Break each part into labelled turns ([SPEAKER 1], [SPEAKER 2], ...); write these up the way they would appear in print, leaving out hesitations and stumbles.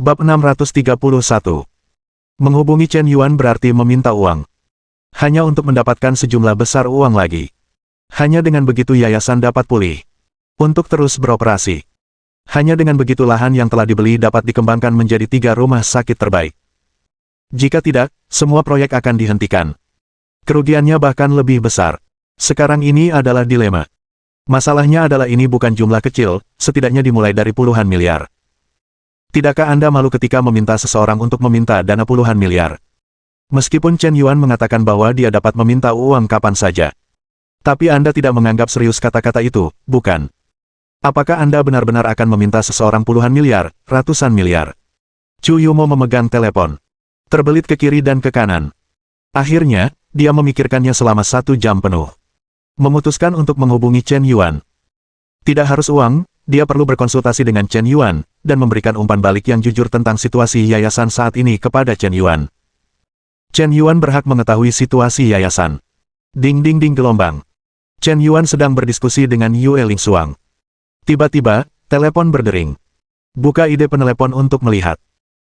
[SPEAKER 1] Bab 631. Menghubungi Chen Yuan berarti meminta uang. Hanya untuk mendapatkan sejumlah besar uang lagi. Hanya dengan begitu yayasan dapat pulih. Untuk terus beroperasi. Hanya dengan begitu lahan yang telah dibeli dapat dikembangkan menjadi 3 rumah sakit terbaik. Jika tidak, semua proyek akan dihentikan. Kerugiannya bahkan lebih besar. Sekarang ini adalah dilema. Masalahnya adalah ini bukan jumlah kecil, setidaknya dimulai dari puluhan miliar. Tidakkah Anda malu ketika meminta seseorang untuk meminta dana puluhan miliar? Meskipun Chen Yuan mengatakan bahwa dia dapat meminta uang kapan saja. Tapi Anda tidak menganggap serius kata-kata itu, bukan? Apakah Anda benar-benar akan meminta seseorang puluhan miliar, ratusan miliar? Chu Yumo memegang telepon. Terbelit ke kiri dan ke kanan. Akhirnya, dia memikirkannya selama 1 jam penuh. Memutuskan untuk menghubungi Chen Yuan. Tidak harus uang, dia perlu berkonsultasi dengan Chen Yuan, dan memberikan umpan balik yang jujur tentang situasi yayasan saat ini kepada Chen Yuan. Chen Yuan berhak mengetahui situasi yayasan. Ding ding ding gelombang. Chen Yuan sedang berdiskusi dengan Yue Lingsuang. Tiba-tiba, telepon berdering. Buka ide penelepon untuk melihat.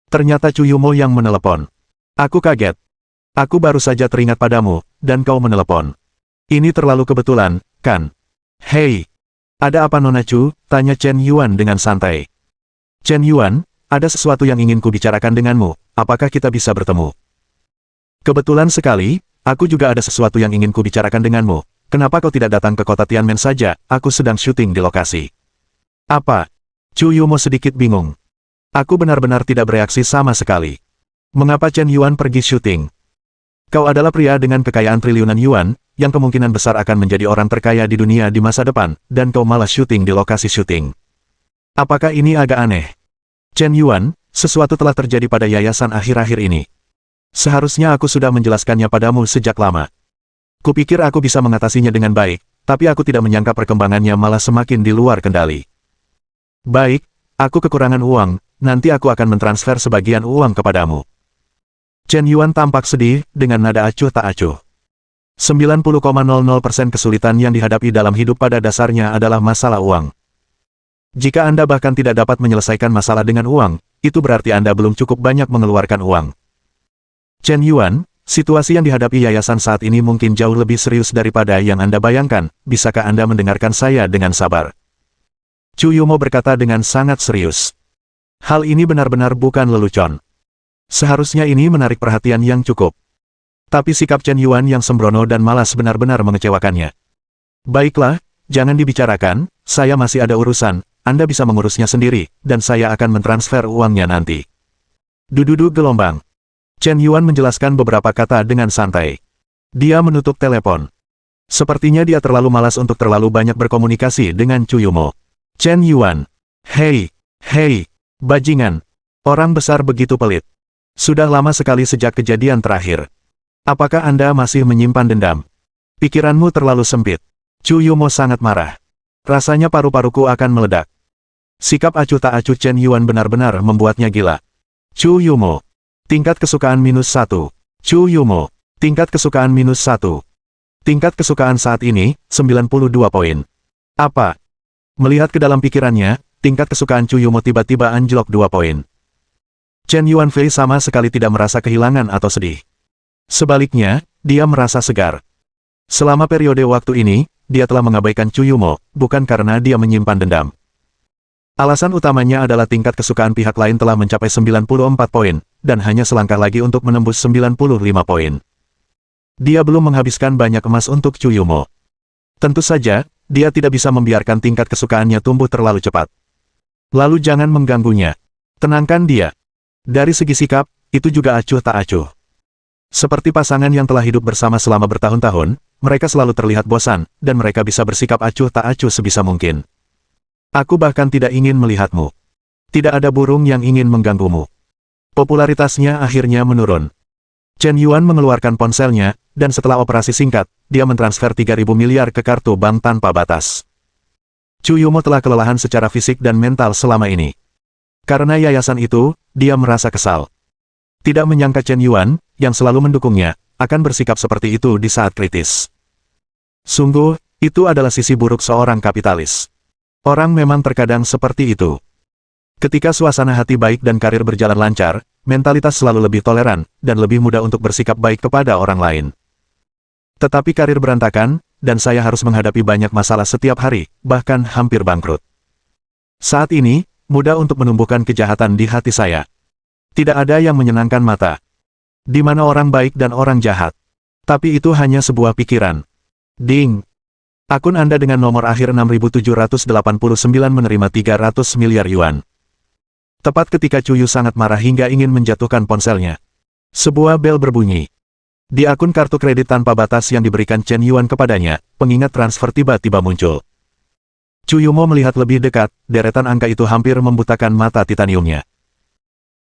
[SPEAKER 1] Ternyata Chu Yumo yang menelepon. Aku kaget. Aku baru saja teringat padamu, dan kau menelepon. Ini terlalu kebetulan, kan? Hei! Ada apa Nona Chu? Tanya Chen Yuan dengan santai. Chen Yuan, ada sesuatu yang ingin kubicarakan denganmu, apakah kita bisa bertemu? Kebetulan sekali, aku juga ada sesuatu yang ingin kubicarakan denganmu, kenapa kau tidak datang ke kota Tianmen saja, aku sedang syuting di lokasi. Apa? Chu Yumo sedikit bingung. Aku benar-benar tidak bereaksi sama sekali. Mengapa Chen Yuan pergi syuting? Kau adalah pria dengan kekayaan triliunan yuan, yang kemungkinan besar akan menjadi orang terkaya di dunia di masa depan, dan kau malah syuting di lokasi syuting. Apakah ini agak aneh? Chen Yuan, sesuatu telah terjadi pada yayasan akhir-akhir ini. Seharusnya aku sudah menjelaskannya padamu sejak lama. Kupikir aku bisa mengatasinya dengan baik, tapi aku tidak menyangka perkembangannya malah semakin di luar kendali. Baik, aku kekurangan uang, nanti aku akan mentransfer sebagian uang kepadamu. Chen Yuan tampak sedih, dengan nada acuh tak acuh. 90,00% kesulitan yang dihadapi dalam hidup pada dasarnya adalah masalah uang. Jika Anda bahkan tidak dapat menyelesaikan masalah dengan uang, itu berarti Anda belum cukup banyak mengeluarkan uang. Chen Yuan, situasi yang dihadapi yayasan saat ini mungkin jauh lebih serius daripada yang Anda bayangkan, bisakah Anda mendengarkan saya dengan sabar? Chu Yumo berkata dengan sangat serius. Hal ini benar-benar bukan lelucon. Seharusnya ini menarik perhatian yang cukup. Tapi sikap Chen Yuan yang sembrono dan malas benar-benar mengecewakannya. Baiklah, jangan dibicarakan, saya masih ada urusan, Anda bisa mengurusnya sendiri, dan saya akan mentransfer uangnya nanti. Dududu gelombang. Chen Yuan menjelaskan beberapa kata dengan santai. Dia menutup telepon. Sepertinya dia terlalu malas untuk terlalu banyak berkomunikasi dengan Chu Yumo. Chen Yuan. Hei, bajingan. Orang besar begitu pelit. Sudah lama sekali sejak kejadian terakhir. Apakah Anda masih menyimpan dendam? Pikiranmu terlalu sempit. Chu Yumo sangat marah. Rasanya paru-paruku akan meledak. Sikap acuh tak acuh Chen Yuan benar-benar membuatnya gila. Chu Yumo. Tingkat kesukaan -1. Chu Yumo. Tingkat kesukaan -1. Tingkat kesukaan saat ini, 92 poin. Apa? Melihat ke dalam pikirannya, tingkat kesukaan Chu Yumo tiba-tiba anjlok 2 poin. Chen Yuanfei sama sekali tidak merasa kehilangan atau sedih. Sebaliknya, dia merasa segar. Selama periode waktu ini, dia telah mengabaikan Chu Yumo, bukan karena dia menyimpan dendam. Alasan utamanya adalah tingkat kesukaan pihak lain telah mencapai 94 poin, dan hanya selangkah lagi untuk menembus 95 poin. Dia belum menghabiskan banyak emas untuk Chu Yumo. Tentu saja, dia tidak bisa membiarkan tingkat kesukaannya tumbuh terlalu cepat. Lalu jangan mengganggunya. Tenangkan dia. Dari segi sikap, itu juga acuh tak acuh. Seperti pasangan yang telah hidup bersama selama bertahun-tahun, mereka selalu terlihat bosan, dan mereka bisa bersikap acuh tak acuh sebisa mungkin. Aku bahkan tidak ingin melihatmu. Tidak ada burung yang ingin mengganggumu. Popularitasnya akhirnya menurun. Chen Yuan mengeluarkan ponselnya, dan setelah operasi singkat, dia mentransfer 3.000 miliar ke kartu bank tanpa batas. Chu Yumo telah kelelahan secara fisik dan mental selama ini. Karena yayasan itu, dia merasa kesal. Tidak menyangka Chen Yuan, yang selalu mendukungnya, akan bersikap seperti itu di saat kritis. Sungguh, itu adalah sisi buruk seorang kapitalis. Orang memang terkadang seperti itu. Ketika suasana hati baik dan karir berjalan lancar, mentalitas selalu lebih toleran, dan lebih mudah untuk bersikap baik kepada orang lain. Tetapi karir berantakan, dan saya harus menghadapi banyak masalah setiap hari, bahkan hampir bangkrut. Saat ini, mudah untuk menumbuhkan kejahatan di hati saya. Tidak ada yang menyenangkan mata. Di mana orang baik dan orang jahat. Tapi itu hanya sebuah pikiran. Ding! Akun Anda dengan nomor akhir 6789 menerima 300 miliar yuan. Tepat ketika Cuyu sangat marah hingga ingin menjatuhkan ponselnya. Sebuah bel berbunyi. Di akun kartu kredit tanpa batas yang diberikan Chen Yuan kepadanya, pengingat transfer tiba-tiba muncul. Cuyumo melihat lebih dekat, deretan angka itu hampir membutakan mata titaniumnya.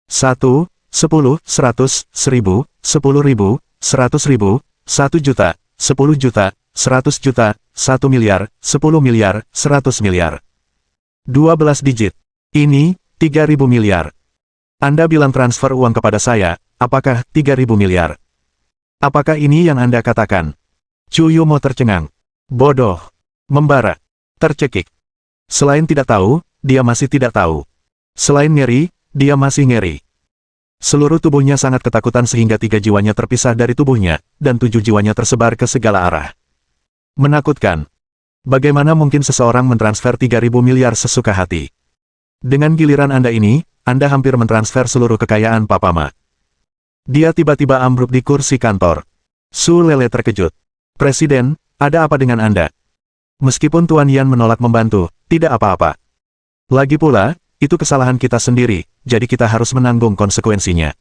[SPEAKER 1] 1, 10, 100, 1000, 10.000, 100.000, 1 juta, 10 juta, 100 juta, 1 miliar, 10 miliar, 100 miliar. 12 digit. Ini, 3.000 miliar. Anda bilang transfer uang kepada saya, apakah 3.000 miliar? Apakah ini yang Anda katakan? Cuyumo tercengang. Bodoh. Membara. Tercekik. Selain tidak tahu, dia masih tidak tahu. Selain ngeri, dia masih ngeri. Seluruh tubuhnya sangat ketakutan sehingga 3 jiwanya terpisah dari tubuhnya, dan 7 jiwanya tersebar ke segala arah. Menakutkan. Bagaimana mungkin seseorang mentransfer 3.000 miliar sesuka hati? Dengan giliran Anda ini, Anda hampir mentransfer seluruh kekayaan Papa Ma. Dia tiba-tiba ambruk di kursi kantor. Su Lele terkejut. Presiden, ada apa dengan Anda? Meskipun Tuan Yan menolak membantu, tidak apa-apa. Lagi pula, itu kesalahan kita sendiri, jadi kita harus menanggung konsekuensinya.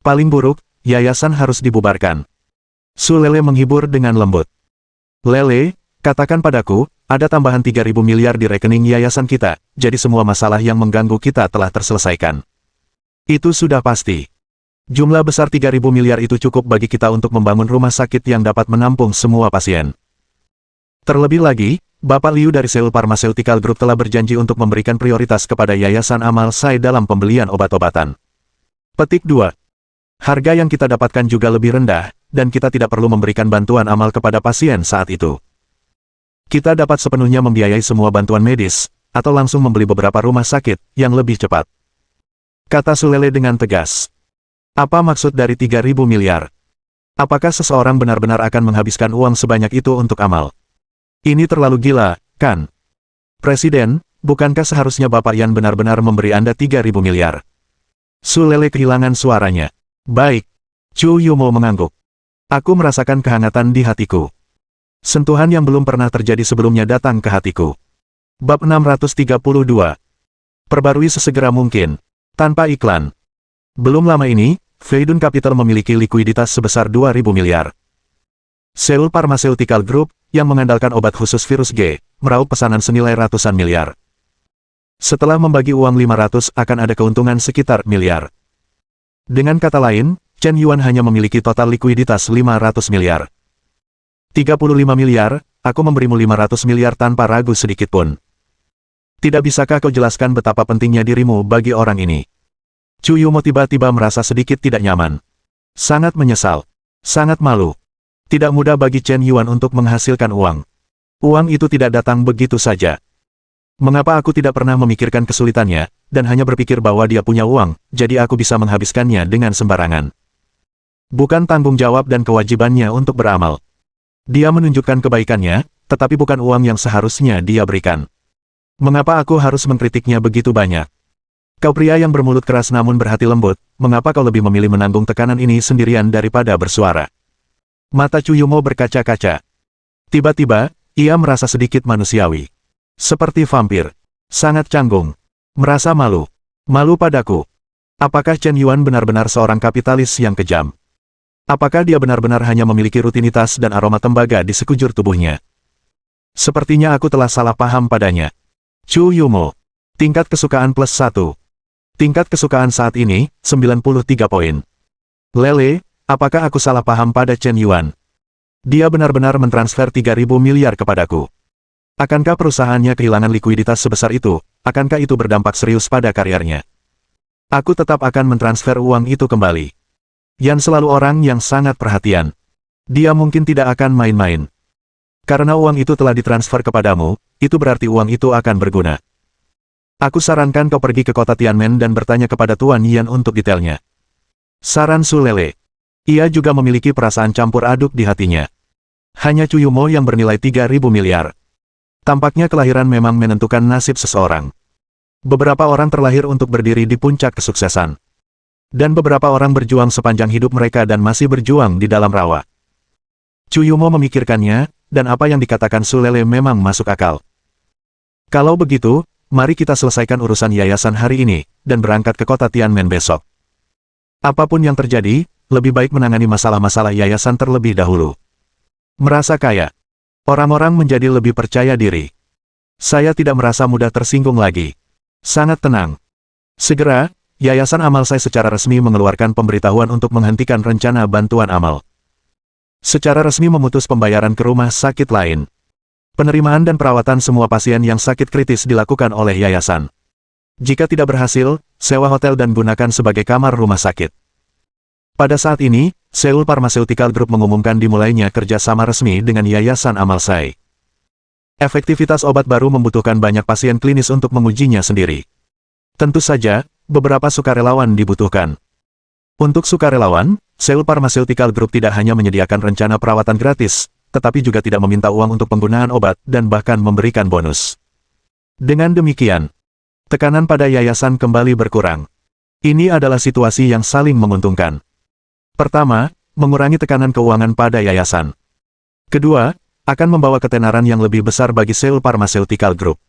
[SPEAKER 1] Paling buruk, yayasan harus dibubarkan. Su Lele menghibur dengan lembut. Lele, katakan padaku, ada tambahan 3.000 miliar di rekening yayasan kita, jadi semua masalah yang mengganggu kita telah terselesaikan. Itu sudah pasti. Jumlah besar 3.000 miliar itu cukup bagi kita untuk membangun rumah sakit yang dapat menampung semua pasien. Terlebih lagi, Bapak Liu dari Seoul Pharmaceutical Group telah berjanji untuk memberikan prioritas kepada Yayasan Amal Sai dalam pembelian obat-obatan. Petik 2. Harga yang kita dapatkan juga lebih rendah, dan kita tidak perlu memberikan bantuan amal kepada pasien saat itu. Kita dapat sepenuhnya membiayai semua bantuan medis, atau langsung membeli beberapa rumah sakit, yang lebih cepat. Kata Su Lele dengan tegas. Apa maksud dari 3.000 miliar? Apakah seseorang benar-benar akan menghabiskan uang sebanyak itu untuk amal? Ini terlalu gila, kan? Presiden, bukankah seharusnya Bapak Yan benar-benar memberi Anda 3.000 miliar? Su Lele kehilangan suaranya. Baik. Chu Yumo mengangguk. Aku merasakan kehangatan di hatiku. Sentuhan yang belum pernah terjadi sebelumnya datang ke hatiku. Bab 632. Perbarui sesegera mungkin. Tanpa iklan. Belum lama ini, Feidun Capital memiliki likuiditas sebesar 2.000 miliar. Seoul Pharmaceutical Group, yang mengandalkan obat khusus virus G, meraup pesanan senilai ratusan miliar. Setelah membagi uang 500 akan ada keuntungan sekitar miliar. Dengan kata lain, Chen Yuan hanya memiliki total likuiditas 500 miliar. 35 miliar, aku memberimu 500 miliar tanpa ragu sedikitpun. Tidak bisakah kau jelaskan betapa pentingnya dirimu bagi orang ini? Chu Yumo tiba-tiba merasa sedikit tidak nyaman. Sangat menyesal. Sangat malu. Tidak mudah bagi Chen Yuan untuk menghasilkan uang. Uang itu tidak datang begitu saja. Mengapa aku tidak pernah memikirkan kesulitannya, dan hanya berpikir bahwa dia punya uang, jadi aku bisa menghabiskannya dengan sembarangan. Bukan tanggung jawab dan kewajibannya untuk beramal. Dia menunjukkan kebaikannya, tetapi bukan uang yang seharusnya dia berikan. Mengapa aku harus mengkritiknya begitu banyak? Kau pria yang bermulut keras namun berhati lembut, mengapa kau lebih memilih menanggung tekanan ini sendirian daripada bersuara? Mata Chu Yumo berkaca-kaca. Tiba-tiba, ia merasa sedikit manusiawi. Seperti vampir. Sangat canggung. Merasa malu. Malu padaku. Apakah Chen Yuan benar-benar seorang kapitalis yang kejam? Apakah dia benar-benar hanya memiliki rutinitas dan aroma tembaga di sekujur tubuhnya? Sepertinya aku telah salah paham padanya. Chu Yumo. Tingkat kesukaan +1. Tingkat kesukaan saat ini, 93 poin. Lele, apakah aku salah paham pada Chen Yuan? Dia benar-benar mentransfer 3.000 miliar kepadaku. Akankah perusahaannya kehilangan likuiditas sebesar itu? Akankah itu berdampak serius pada karirnya? Aku tetap akan mentransfer uang itu kembali. Yan selalu orang yang sangat perhatian. Dia mungkin tidak akan main-main. Karena uang itu telah ditransfer kepadamu, itu berarti uang itu akan berguna. Aku sarankan kau pergi ke kota Tianmen dan bertanya kepada Tuan Yan untuk detailnya. Saran Su Lele. Ia juga memiliki perasaan campur aduk di hatinya. Hanya Cuyumo yang bernilai 3.000 miliar. Tampaknya kelahiran memang menentukan nasib seseorang. Beberapa orang terlahir untuk berdiri di puncak kesuksesan. Dan beberapa orang berjuang sepanjang hidup mereka dan masih berjuang di dalam rawa. Cuyumo memikirkannya, dan apa yang dikatakan Su Lele memang masuk akal. Kalau begitu, mari kita selesaikan urusan yayasan hari ini, dan berangkat ke kota Tianmen besok. Apapun yang terjadi, lebih baik menangani masalah-masalah yayasan terlebih dahulu. Merasa kaya. Orang-orang menjadi lebih percaya diri. Saya tidak merasa mudah tersinggung lagi. Sangat tenang. Segera, Yayasan Amal Sai secara resmi mengeluarkan pemberitahuan untuk menghentikan rencana bantuan amal. Secara resmi memutus pembayaran ke rumah sakit lain. Penerimaan dan perawatan semua pasien yang sakit kritis dilakukan oleh yayasan. Jika tidak berhasil, sewa hotel dan gunakan sebagai kamar rumah sakit. Pada saat ini, Seoul Pharmaceutical Group mengumumkan dimulainya kerjasama resmi dengan Yayasan Amal Sai. Efektivitas obat baru membutuhkan banyak pasien klinis untuk mengujinya sendiri. Tentu saja, beberapa sukarelawan dibutuhkan. Untuk sukarelawan, Seoul Pharmaceutical Group tidak hanya menyediakan rencana perawatan gratis, tetapi juga tidak meminta uang untuk penggunaan obat dan bahkan memberikan bonus. Dengan demikian, tekanan pada yayasan kembali berkurang. Ini adalah situasi yang saling menguntungkan. Pertama, mengurangi tekanan keuangan pada yayasan. Kedua, akan membawa ketenaran yang lebih besar bagi Seoul Pharmaceutical Group.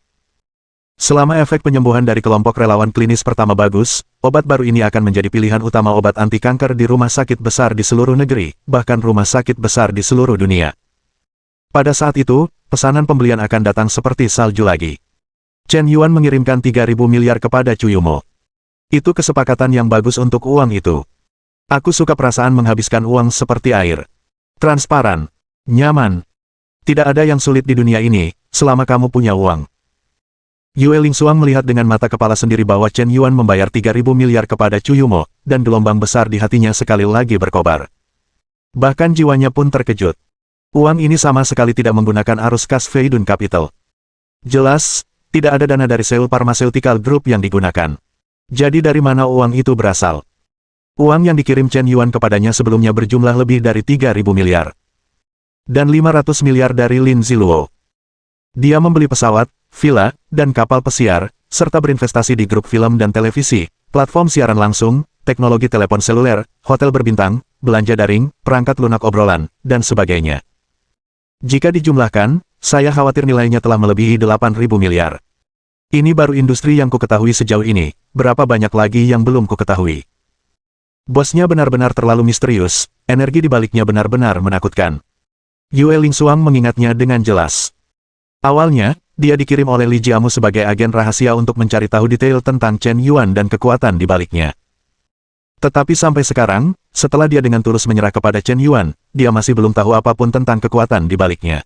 [SPEAKER 1] Selama efek penyembuhan dari kelompok relawan klinis pertama bagus, obat baru ini akan menjadi pilihan utama obat anti kanker di rumah sakit besar di seluruh negeri, bahkan rumah sakit besar di seluruh dunia. Pada saat itu, pesanan pembelian akan datang seperti salju lagi. Chen Yuan mengirimkan 3.000 miliar kepada Cuyumo. Itu kesepakatan yang bagus untuk uang itu. Aku suka perasaan menghabiskan uang seperti air. Transparan. Nyaman. Tidak ada yang sulit di dunia ini, selama kamu punya uang. Yue Lingsuang melihat dengan mata kepala sendiri bahwa Chen Yuan membayar 3.000 miliar kepada Cuyumo, dan gelombang besar di hatinya sekali lagi berkobar. Bahkan jiwanya pun terkejut. Uang ini sama sekali tidak menggunakan arus kas Feidun Capital. Jelas, tidak ada dana dari Seoul Pharmaceutical Group yang digunakan. Jadi dari mana uang itu berasal? Uang yang dikirim Chen Yuan kepadanya sebelumnya berjumlah lebih dari 3.000 miliar. Dan 500 miliar dari Lin Ziluo. Dia membeli pesawat, villa, dan kapal pesiar, serta berinvestasi di grup film dan televisi, platform siaran langsung, teknologi telepon seluler, hotel berbintang, belanja daring, perangkat lunak obrolan, dan sebagainya. Jika dijumlahkan, saya khawatir nilainya telah melebihi 8.000 miliar. Ini baru industri yang kuketahui sejauh ini, berapa banyak lagi yang belum kuketahui. Bosnya benar-benar terlalu misterius, energi di baliknya benar-benar menakutkan. Yue Lingsuang mengingatnya dengan jelas. Awalnya, dia dikirim oleh Li Jiamu sebagai agen rahasia untuk mencari tahu detail tentang Chen Yuan dan kekuatan di baliknya. Tetapi sampai sekarang, setelah dia dengan tulus menyerah kepada Chen Yuan, dia masih belum tahu apapun tentang kekuatan di baliknya.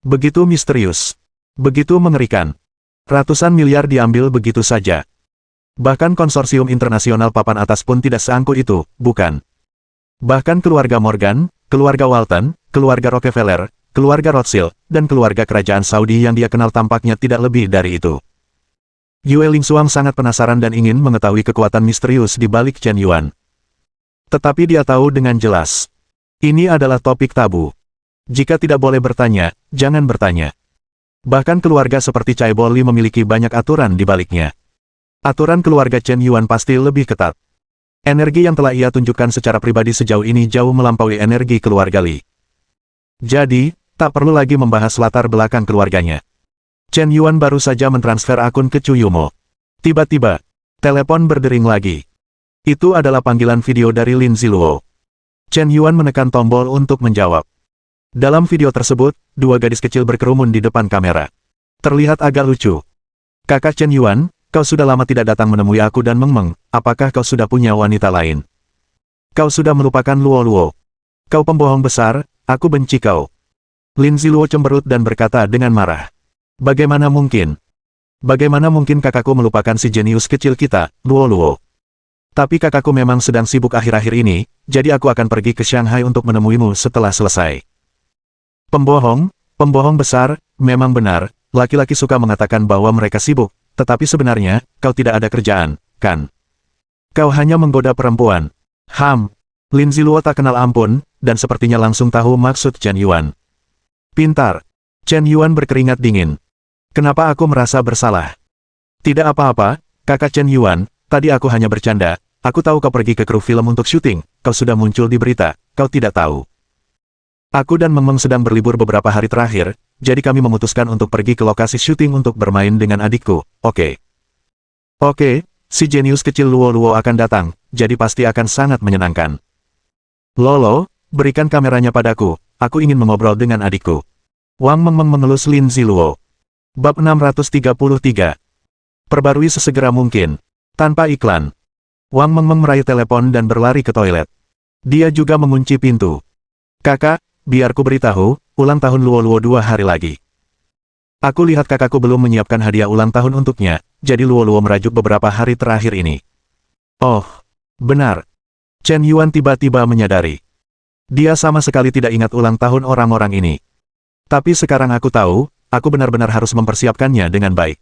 [SPEAKER 1] Begitu misterius. Begitu mengerikan. Ratusan miliar diambil begitu saja. Bahkan konsorsium internasional papan atas pun tidak seangkuh itu, bukan? Bahkan keluarga Morgan, keluarga Walton, keluarga Rockefeller, keluarga Rothschild, dan keluarga kerajaan Saudi yang dia kenal tampaknya tidak lebih dari itu. Yue Lingsuang sangat penasaran dan ingin mengetahui kekuatan misterius di balik Chen Yuan. Tetapi dia tahu dengan jelas. Ini adalah topik tabu. Jika tidak boleh bertanya, jangan bertanya. Bahkan keluarga seperti Chaebol Li memiliki banyak aturan di baliknya. Aturan keluarga Chen Yuan pasti lebih ketat. Energi yang telah ia tunjukkan secara pribadi sejauh ini jauh melampaui energi keluarga Li. Jadi, tak perlu lagi membahas latar belakang keluarganya. Chen Yuan baru saja mentransfer akun ke Cuyumo. Tiba-tiba, telepon berdering lagi. Itu adalah panggilan video dari Lin Ziluo. Chen Yuan menekan tombol untuk menjawab. Dalam video tersebut, dua gadis kecil berkerumun di depan kamera. Terlihat agak lucu. Kakak Chen Yuan, kau sudah lama tidak datang menemui aku dan Meng-Meng, apakah kau sudah punya wanita lain? Kau sudah melupakan Luo-Luo. Kau pembohong besar, aku benci kau. Lin Ziluo cemberut dan berkata dengan marah. Bagaimana mungkin? Bagaimana mungkin kakakku melupakan si jenius kecil kita, Luo-Luo? Tapi kakakku memang sedang sibuk akhir-akhir ini, jadi aku akan pergi ke Shanghai untuk menemuimu setelah selesai. Pembohong besar, memang benar, laki-laki suka mengatakan bahwa mereka sibuk, tetapi sebenarnya, kau tidak ada kerjaan, kan? Kau hanya menggoda perempuan. Lin Ziluo tak kenal ampun, dan sepertinya langsung tahu maksud Chen Yuan. Pintar. Chen Yuan berkeringat dingin. Kenapa aku merasa bersalah? Tidak apa-apa, kakak Chen Yuan, tadi aku hanya bercanda. Aku tahu kau pergi ke kru film untuk syuting, kau sudah muncul di berita, kau tidak tahu. Aku dan Meng Meng sedang berlibur beberapa hari terakhir, jadi kami memutuskan untuk pergi ke lokasi syuting untuk bermain dengan adikku, oke? Oke, si jenius kecil Luo Luo akan datang, jadi pasti akan sangat menyenangkan. Lolo, berikan kameranya padaku, aku ingin mengobrol dengan adikku. Wang Meng Meng mengelus Lin Ziluo. Bab 633. Perbarui sesegera mungkin. Tanpa iklan. Wang Meng Meng meraih telepon dan berlari ke toilet. Dia juga mengunci pintu. Kakak, biar ku beritahu, ulang tahun Luo Luo 2 hari lagi. Aku lihat kakakku belum menyiapkan hadiah ulang tahun untuknya, jadi Luo Luo merajuk beberapa hari terakhir ini. Oh, benar. Chen Yuan tiba-tiba menyadari. Dia sama sekali tidak ingat ulang tahun orang-orang ini. Tapi sekarang aku tahu, aku benar-benar harus mempersiapkannya dengan baik.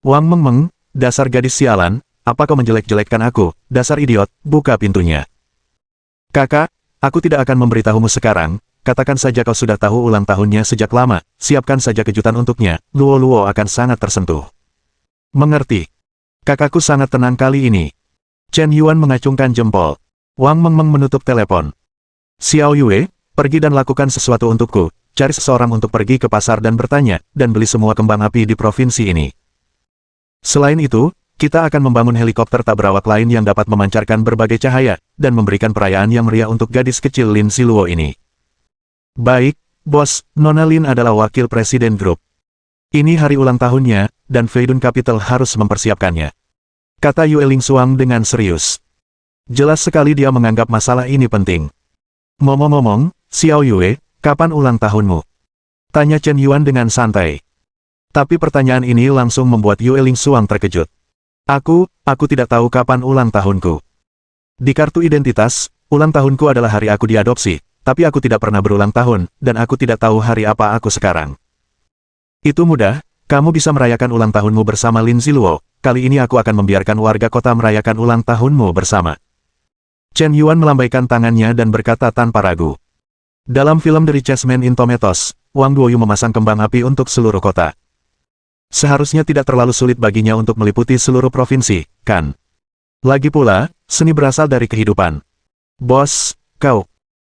[SPEAKER 1] Wang Meng Meng, dasar gadis sialan, apa kau menjelek-jelekkan aku, dasar idiot, buka pintunya. Kakak, aku tidak akan memberitahumu sekarang, katakan saja kau sudah tahu ulang tahunnya sejak lama, siapkan saja kejutan untuknya, Luo Luo akan sangat tersentuh. Mengerti. Kakakku sangat tenang kali ini. Chen Yuan mengacungkan jempol. Wang Meng Meng menutup telepon. Xiao Yue, pergi dan lakukan sesuatu untukku, cari seseorang untuk pergi ke pasar dan bertanya, dan beli semua kembang api di provinsi ini. Selain itu, kita akan membangun helikopter tak berawak lain yang dapat memancarkan berbagai cahaya, dan memberikan perayaan yang meriah untuk gadis kecil Lin Ziluo ini. Baik, bos, Nona Lin adalah wakil presiden grup. Ini hari ulang tahunnya, dan Feidun Capital harus mempersiapkannya. Kata Yue Lingsuang dengan serius. Jelas sekali dia menganggap masalah ini penting. Ngomong-ngomong, Xiao Yue, kapan ulang tahunmu? Tanya Chen Yuan dengan santai. Tapi pertanyaan ini langsung membuat Yue Lingsuang terkejut. Aku tidak tahu kapan ulang tahunku. Di kartu identitas, ulang tahunku adalah hari aku diadopsi, tapi aku tidak pernah berulang tahun, dan aku tidak tahu hari apa aku sekarang. Itu mudah, kamu bisa merayakan ulang tahunmu bersama Lin Ziluo, kali ini aku akan membiarkan warga kota merayakan ulang tahunmu bersama. Chen Yuan melambaikan tangannya dan berkata tanpa ragu. Dalam film The Richest Man in Tomatoes, Wang Duoyu memasang kembang api untuk seluruh kota. Seharusnya tidak terlalu sulit baginya untuk meliputi seluruh provinsi, kan? Lagi pula, seni berasal dari kehidupan. Bos, kau.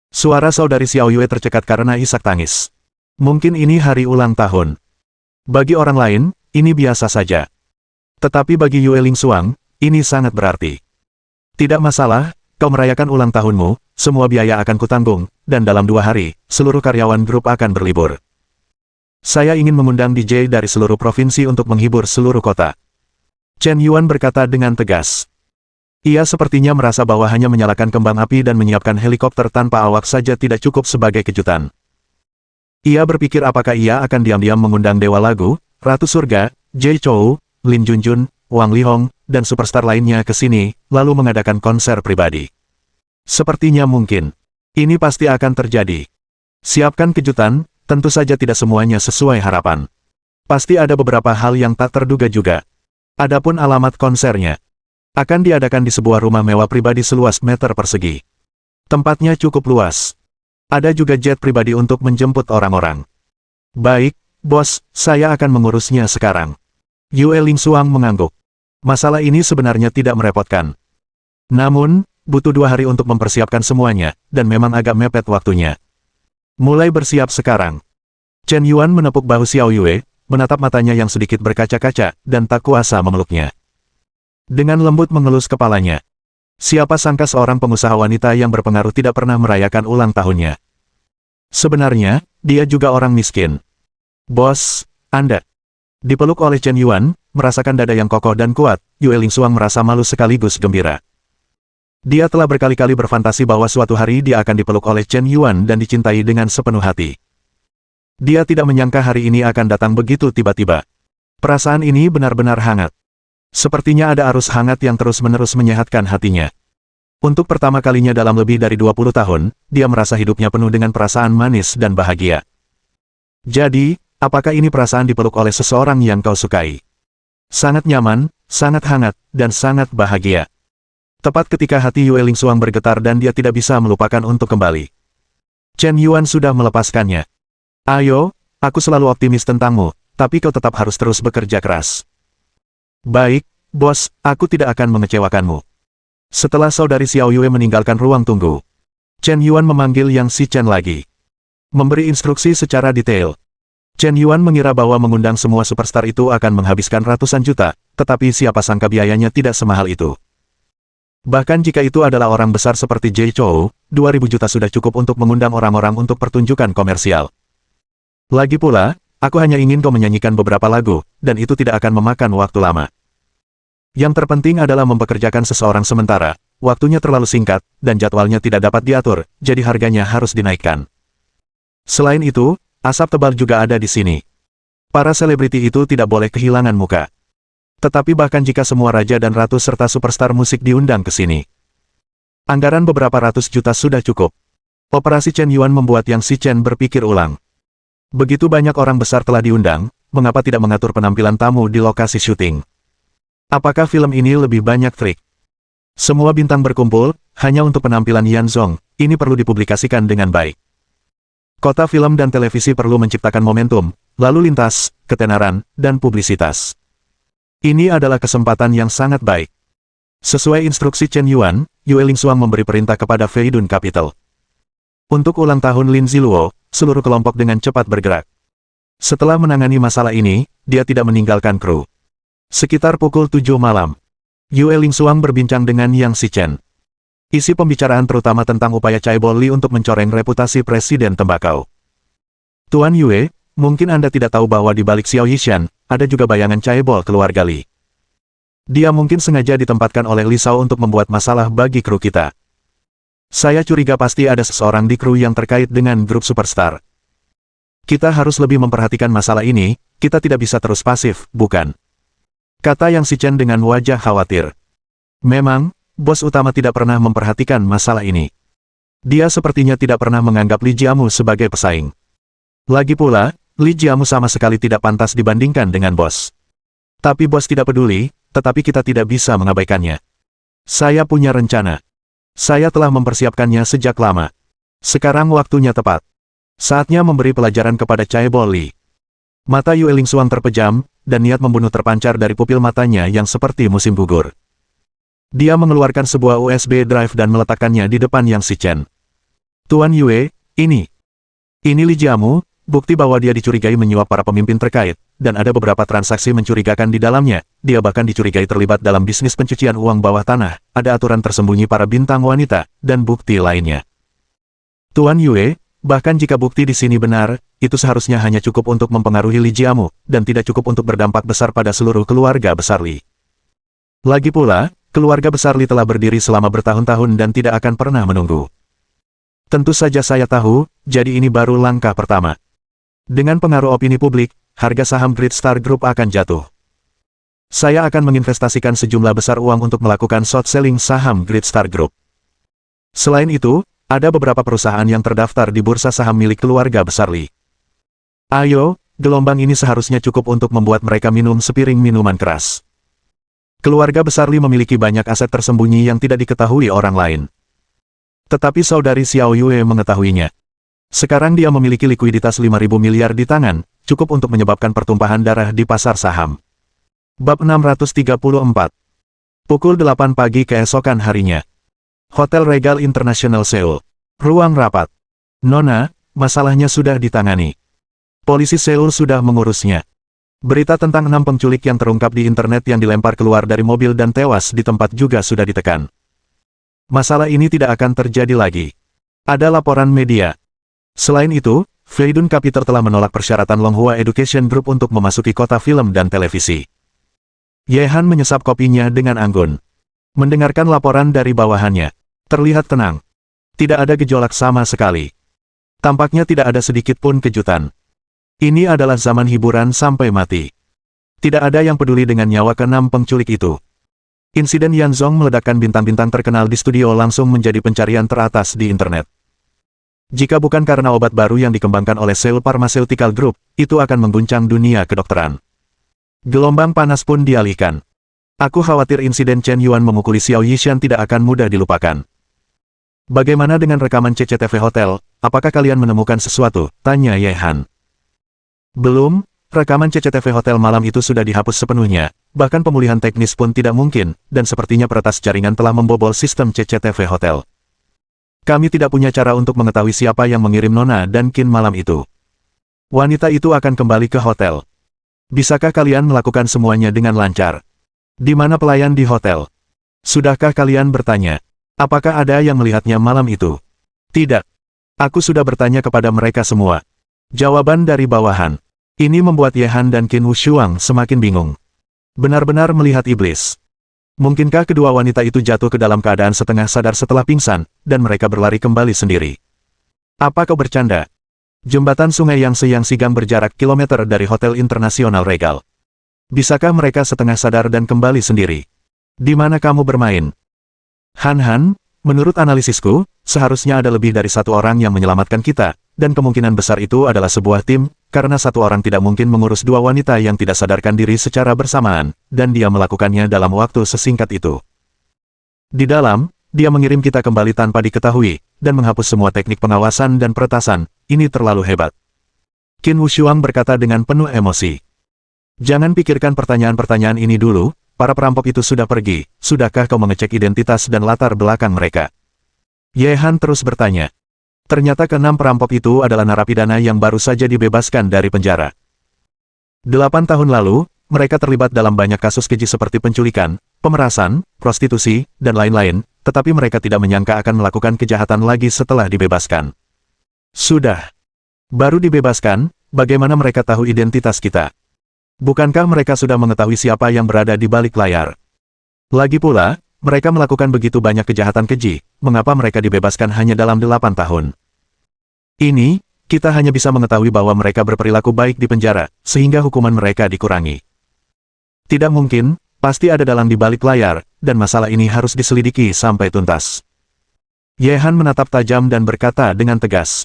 [SPEAKER 1] Suara saudari Xiao Yue tercekat karena isak tangis. Mungkin ini hari ulang tahun. Bagi orang lain, ini biasa saja. Tetapi bagi Yue Lingsuang, ini sangat berarti. Tidak masalah. Kau merayakan ulang tahunmu, semua biaya akan kutanggung, dan dalam 2 hari, seluruh karyawan grup akan berlibur. Saya ingin mengundang DJ dari seluruh provinsi untuk menghibur seluruh kota. Chen Yuan berkata dengan tegas. Ia sepertinya merasa bahwa hanya menyalakan kembang api dan menyiapkan helikopter tanpa awak saja tidak cukup sebagai kejutan. Ia berpikir apakah ia akan diam-diam mengundang Dewa Lagu, Ratu Surga, Jay Chou, Lin Junjun, Wang Lihong, dan superstar lainnya ke sini, lalu mengadakan konser pribadi. Sepertinya mungkin. Ini pasti akan terjadi. Siapkan kejutan, tentu saja tidak semuanya sesuai harapan. Pasti ada beberapa hal yang tak terduga juga. Adapun alamat konsernya, akan diadakan di sebuah rumah mewah pribadi seluas meter persegi. Tempatnya cukup luas. Ada juga jet pribadi untuk menjemput orang-orang. Baik, bos, saya akan mengurusnya sekarang. Yue Lingsuang mengangguk. Masalah ini sebenarnya tidak merepotkan. Namun, butuh 2 hari untuk mempersiapkan semuanya, dan memang agak mepet waktunya. Mulai bersiap sekarang. Chen Yuan menepuk bahu Xiao Yue, menatap matanya yang sedikit berkaca-kaca, dan tak kuasa memeluknya. Dengan lembut mengelus kepalanya. Siapa sangka seorang pengusaha wanita yang berpengaruh tidak pernah merayakan ulang tahunnya. Sebenarnya, dia juga orang miskin. Bos, Anda. Dipeluk oleh Chen Yuan, merasakan dada yang kokoh dan kuat, Yue Lingsuang merasa malu sekaligus gembira. Dia telah berkali-kali berfantasi bahwa suatu hari dia akan dipeluk oleh Chen Yuan dan dicintai dengan sepenuh hati. Dia tidak menyangka hari ini akan datang begitu tiba-tiba. Perasaan ini benar-benar hangat. Sepertinya ada arus hangat yang terus-menerus menyehatkan hatinya. Untuk pertama kalinya dalam lebih dari 20 tahun, dia merasa hidupnya penuh dengan perasaan manis dan bahagia. Jadi, apakah ini perasaan dipeluk oleh seseorang yang kau sukai? Sangat nyaman, sangat hangat, dan sangat bahagia. Tepat ketika hati Yue Lingsuang bergetar dan dia tidak bisa melupakan untuk kembali. Chen Yuan sudah melepaskannya. Ayo, aku selalu optimis tentangmu, tapi kau tetap harus terus bekerja keras. Baik, bos, aku tidak akan mengecewakanmu. Setelah saudari Xiao Yue meninggalkan ruang tunggu, Chen Yuan memanggil Yang Si Chen lagi. Memberi instruksi secara detail. Chen Yuan mengira bahwa mengundang semua superstar itu akan menghabiskan ratusan juta, tetapi siapa sangka biayanya tidak semahal itu. Bahkan jika itu adalah orang besar seperti Jay Chou, 2.000 juta sudah cukup untuk mengundang orang-orang untuk pertunjukan komersial. Lagi pula, aku hanya ingin kau menyanyikan beberapa lagu, dan itu tidak akan memakan waktu lama. Yang terpenting adalah mempekerjakan seseorang sementara, waktunya terlalu singkat, dan jadwalnya tidak dapat diatur, jadi harganya harus dinaikkan. Selain itu, asap tebal juga ada di sini. Para selebriti itu tidak boleh kehilangan muka. Tetapi bahkan jika semua raja dan ratu serta superstar musik diundang ke sini, anggaran beberapa ratus juta sudah cukup. Operasi Chen Yuan membuat Yang Si Chen berpikir ulang. Begitu banyak orang besar telah diundang, mengapa tidak mengatur penampilan tamu di lokasi syuting? Apakah film ini lebih banyak trik? Semua bintang berkumpul, hanya untuk penampilan Yan Zong, ini perlu dipublikasikan dengan baik. Kota film dan televisi perlu menciptakan momentum, lalu lintas, ketenaran, dan publisitas. Ini adalah kesempatan yang sangat baik. Sesuai instruksi Chen Yuan, Yue Lingsuang memberi perintah kepada Feidun Capital. Untuk ulang tahun Lin Ziluo, seluruh kelompok dengan cepat bergerak. Setelah menangani masalah ini, dia tidak meninggalkan kru. Sekitar pukul 7 malam, Yue Lingsuang berbincang dengan Yang Si Chen. Isi pembicaraan terutama tentang upaya Chaebol Li untuk mencoreng reputasi Presiden Tembakau. Tuan Yue, mungkin Anda tidak tahu bahwa di balik Xiao Yishan, ada juga bayangan Chaebol keluarga Li. Dia mungkin sengaja ditempatkan oleh Li Shao untuk membuat masalah bagi kru kita. Saya curiga pasti ada seseorang di kru yang terkait dengan grup superstar. Kita harus lebih memperhatikan masalah ini, kita tidak bisa terus pasif, bukan? Kata Yang Si Chen dengan wajah khawatir. Memang, bos utama tidak pernah memperhatikan masalah ini. Dia sepertinya tidak pernah menganggap Li Jiamu sebagai pesaing. Lagi pula, Li Jiamu sama sekali tidak pantas dibandingkan dengan bos. Tapi bos tidak peduli, tetapi kita tidak bisa mengabaikannya. Saya punya rencana. Saya telah mempersiapkannya sejak lama. Sekarang waktunya tepat. Saatnya memberi pelajaran kepada Chaebol Li. Mata Yue Lingsuang terpejam, dan niat membunuh terpancar dari pupil matanya yang seperti musim gugur. Dia mengeluarkan sebuah USB drive dan meletakkannya di depan Yang Si Chen. Tuan Yue, ini Li Jiamu, bukti bahwa dia dicurigai menyuap para pemimpin terkait, dan ada beberapa transaksi mencurigakan di dalamnya, dia bahkan dicurigai terlibat dalam bisnis pencucian uang bawah tanah, ada aturan tersembunyi para bintang wanita, dan bukti lainnya. Tuan Yue, bahkan jika bukti di sini benar, itu seharusnya hanya cukup untuk mempengaruhi Li Jiamu, dan tidak cukup untuk berdampak besar pada seluruh keluarga besar Li. Lagi pula, keluarga besar Li telah berdiri selama bertahun-tahun dan tidak akan pernah menunggu. Tentu saja saya tahu, jadi ini baru langkah pertama. Dengan pengaruh opini publik, harga saham Great Star Group akan jatuh. Saya akan menginvestasikan sejumlah besar uang untuk melakukan short selling saham Great Star Group. Selain itu, ada beberapa perusahaan yang terdaftar di bursa saham milik keluarga besar Li. Ayo, gelombang ini seharusnya cukup untuk membuat mereka minum sepiring minuman keras. Keluarga besar Li memiliki banyak aset tersembunyi yang tidak diketahui orang lain. Tetapi saudari Xiao Yue mengetahuinya. Sekarang dia memiliki likuiditas 5.000 miliar di tangan, cukup untuk menyebabkan pertumpahan darah di pasar saham. Bab 634. Pukul 8 pagi keesokan harinya. Hotel Regal International Seoul. Ruang rapat. Nona, masalahnya sudah ditangani. Polisi Seoul sudah mengurusnya. Berita tentang 6 penculik yang terungkap di internet yang dilempar keluar dari mobil dan tewas di tempat juga sudah ditekan. Masalah ini tidak akan terjadi lagi. Ada laporan media. Selain itu, Feidun Capital telah menolak persyaratan Longhua Education Group untuk memasuki kota film dan televisi. Yehan menyesap kopinya dengan anggun. Mendengarkan laporan dari bawahannya, terlihat tenang. Tidak ada gejolak sama sekali. Tampaknya tidak ada sedikit pun kejutan. Ini adalah zaman hiburan sampai mati. Tidak ada yang peduli dengan nyawa ke-6 penculik itu. Insiden Yan Zong meledakkan bintang-bintang terkenal di studio langsung menjadi pencarian teratas di internet. Jika bukan karena obat baru yang dikembangkan oleh Seoul Pharmaceutical Group, itu akan mengguncang dunia kedokteran. Gelombang panas pun dialihkan. Aku khawatir insiden Chen Yuan memukuli Xiao Yishan tidak akan mudah dilupakan. Bagaimana dengan rekaman CCTV hotel, apakah kalian menemukan sesuatu? Tanya Ye Han. Belum, rekaman CCTV hotel malam itu sudah dihapus sepenuhnya, bahkan pemulihan teknis pun tidak mungkin, dan sepertinya peretas jaringan telah membobol sistem CCTV hotel. Kami tidak punya cara untuk mengetahui siapa yang mengirim Nona dan Qin malam itu. Wanita itu akan kembali ke hotel. Bisakah kalian melakukan semuanya dengan lancar? Di mana pelayan di hotel? Sudahkah kalian bertanya? Apakah ada yang melihatnya malam itu? Tidak. Aku sudah bertanya kepada mereka semua. Jawaban dari bawahan. Ini membuat Ye Han dan Qin Wushuang semakin bingung. Benar-benar melihat iblis. Mungkinkah kedua wanita itu jatuh ke dalam keadaan setengah sadar setelah pingsan, dan mereka berlari kembali sendiri? Apa kau bercanda? Jembatan sungai yang Sigang berjarak kilometer dari Hotel Internasional Regal. Bisakah mereka setengah sadar dan kembali sendiri? Di mana kamu bermain? Han, menurut analisisku, seharusnya ada lebih dari satu orang yang menyelamatkan kita, dan kemungkinan besar itu adalah sebuah tim, karena satu orang tidak mungkin mengurus dua wanita yang tidak sadarkan diri secara bersamaan, dan dia melakukannya dalam waktu sesingkat itu. Di dalam, dia mengirim kita kembali tanpa diketahui, dan menghapus semua teknik pengawasan dan peretasan. Ini terlalu hebat. Qin Wushuang berkata dengan penuh emosi. Jangan pikirkan pertanyaan-pertanyaan ini dulu, para perampok itu sudah pergi, sudahkah kau mengecek identitas dan latar belakang mereka? Ye Han terus bertanya. Ternyata keenam perampok itu adalah narapidana yang baru saja dibebaskan dari penjara. 8 tahun lalu, mereka terlibat dalam banyak kasus keji seperti penculikan, pemerasan, prostitusi, dan lain-lain, tetapi mereka tidak menyangka akan melakukan kejahatan lagi setelah dibebaskan. Sudah. Baru dibebaskan, bagaimana mereka tahu identitas kita? Bukankah mereka sudah mengetahui siapa yang berada di balik layar? Lagi pula, mereka melakukan begitu banyak kejahatan keji, mengapa mereka dibebaskan hanya dalam 8 tahun? Ini, kita hanya bisa mengetahui bahwa mereka berperilaku baik di penjara, sehingga hukuman mereka dikurangi. Tidak mungkin, pasti ada dalang di balik layar, dan masalah ini harus diselidiki sampai tuntas. Ye Han menatap tajam dan berkata dengan tegas.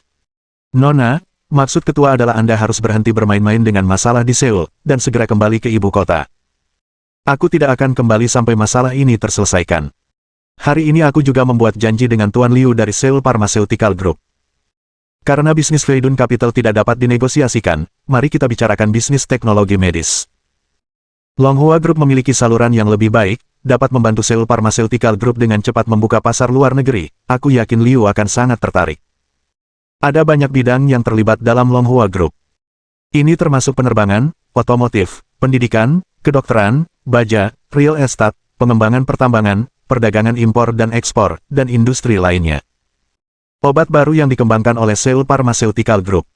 [SPEAKER 1] Nona, maksud ketua adalah Anda harus berhenti bermain-main dengan masalah di Seoul, dan segera kembali ke ibu kota. Aku tidak akan kembali sampai masalah ini terselesaikan. Hari ini aku juga membuat janji dengan Tuan Liu dari Seoul Pharmaceutical Group. Karena bisnis Feidun Capital tidak dapat dinegosiasikan, mari kita bicarakan bisnis teknologi medis. Longhua Group memiliki saluran yang lebih baik, dapat membantu Seoul Pharmaceutical Group dengan cepat membuka pasar luar negeri. Aku yakin Liu akan sangat tertarik. Ada banyak bidang yang terlibat dalam Longhua Group. Ini termasuk penerbangan, otomotif, pendidikan, kedokteran, baja, real estate, pengembangan pertambangan, perdagangan impor dan ekspor, dan industri lainnya. Obat baru yang dikembangkan oleh Seoul Pharmaceutical Group.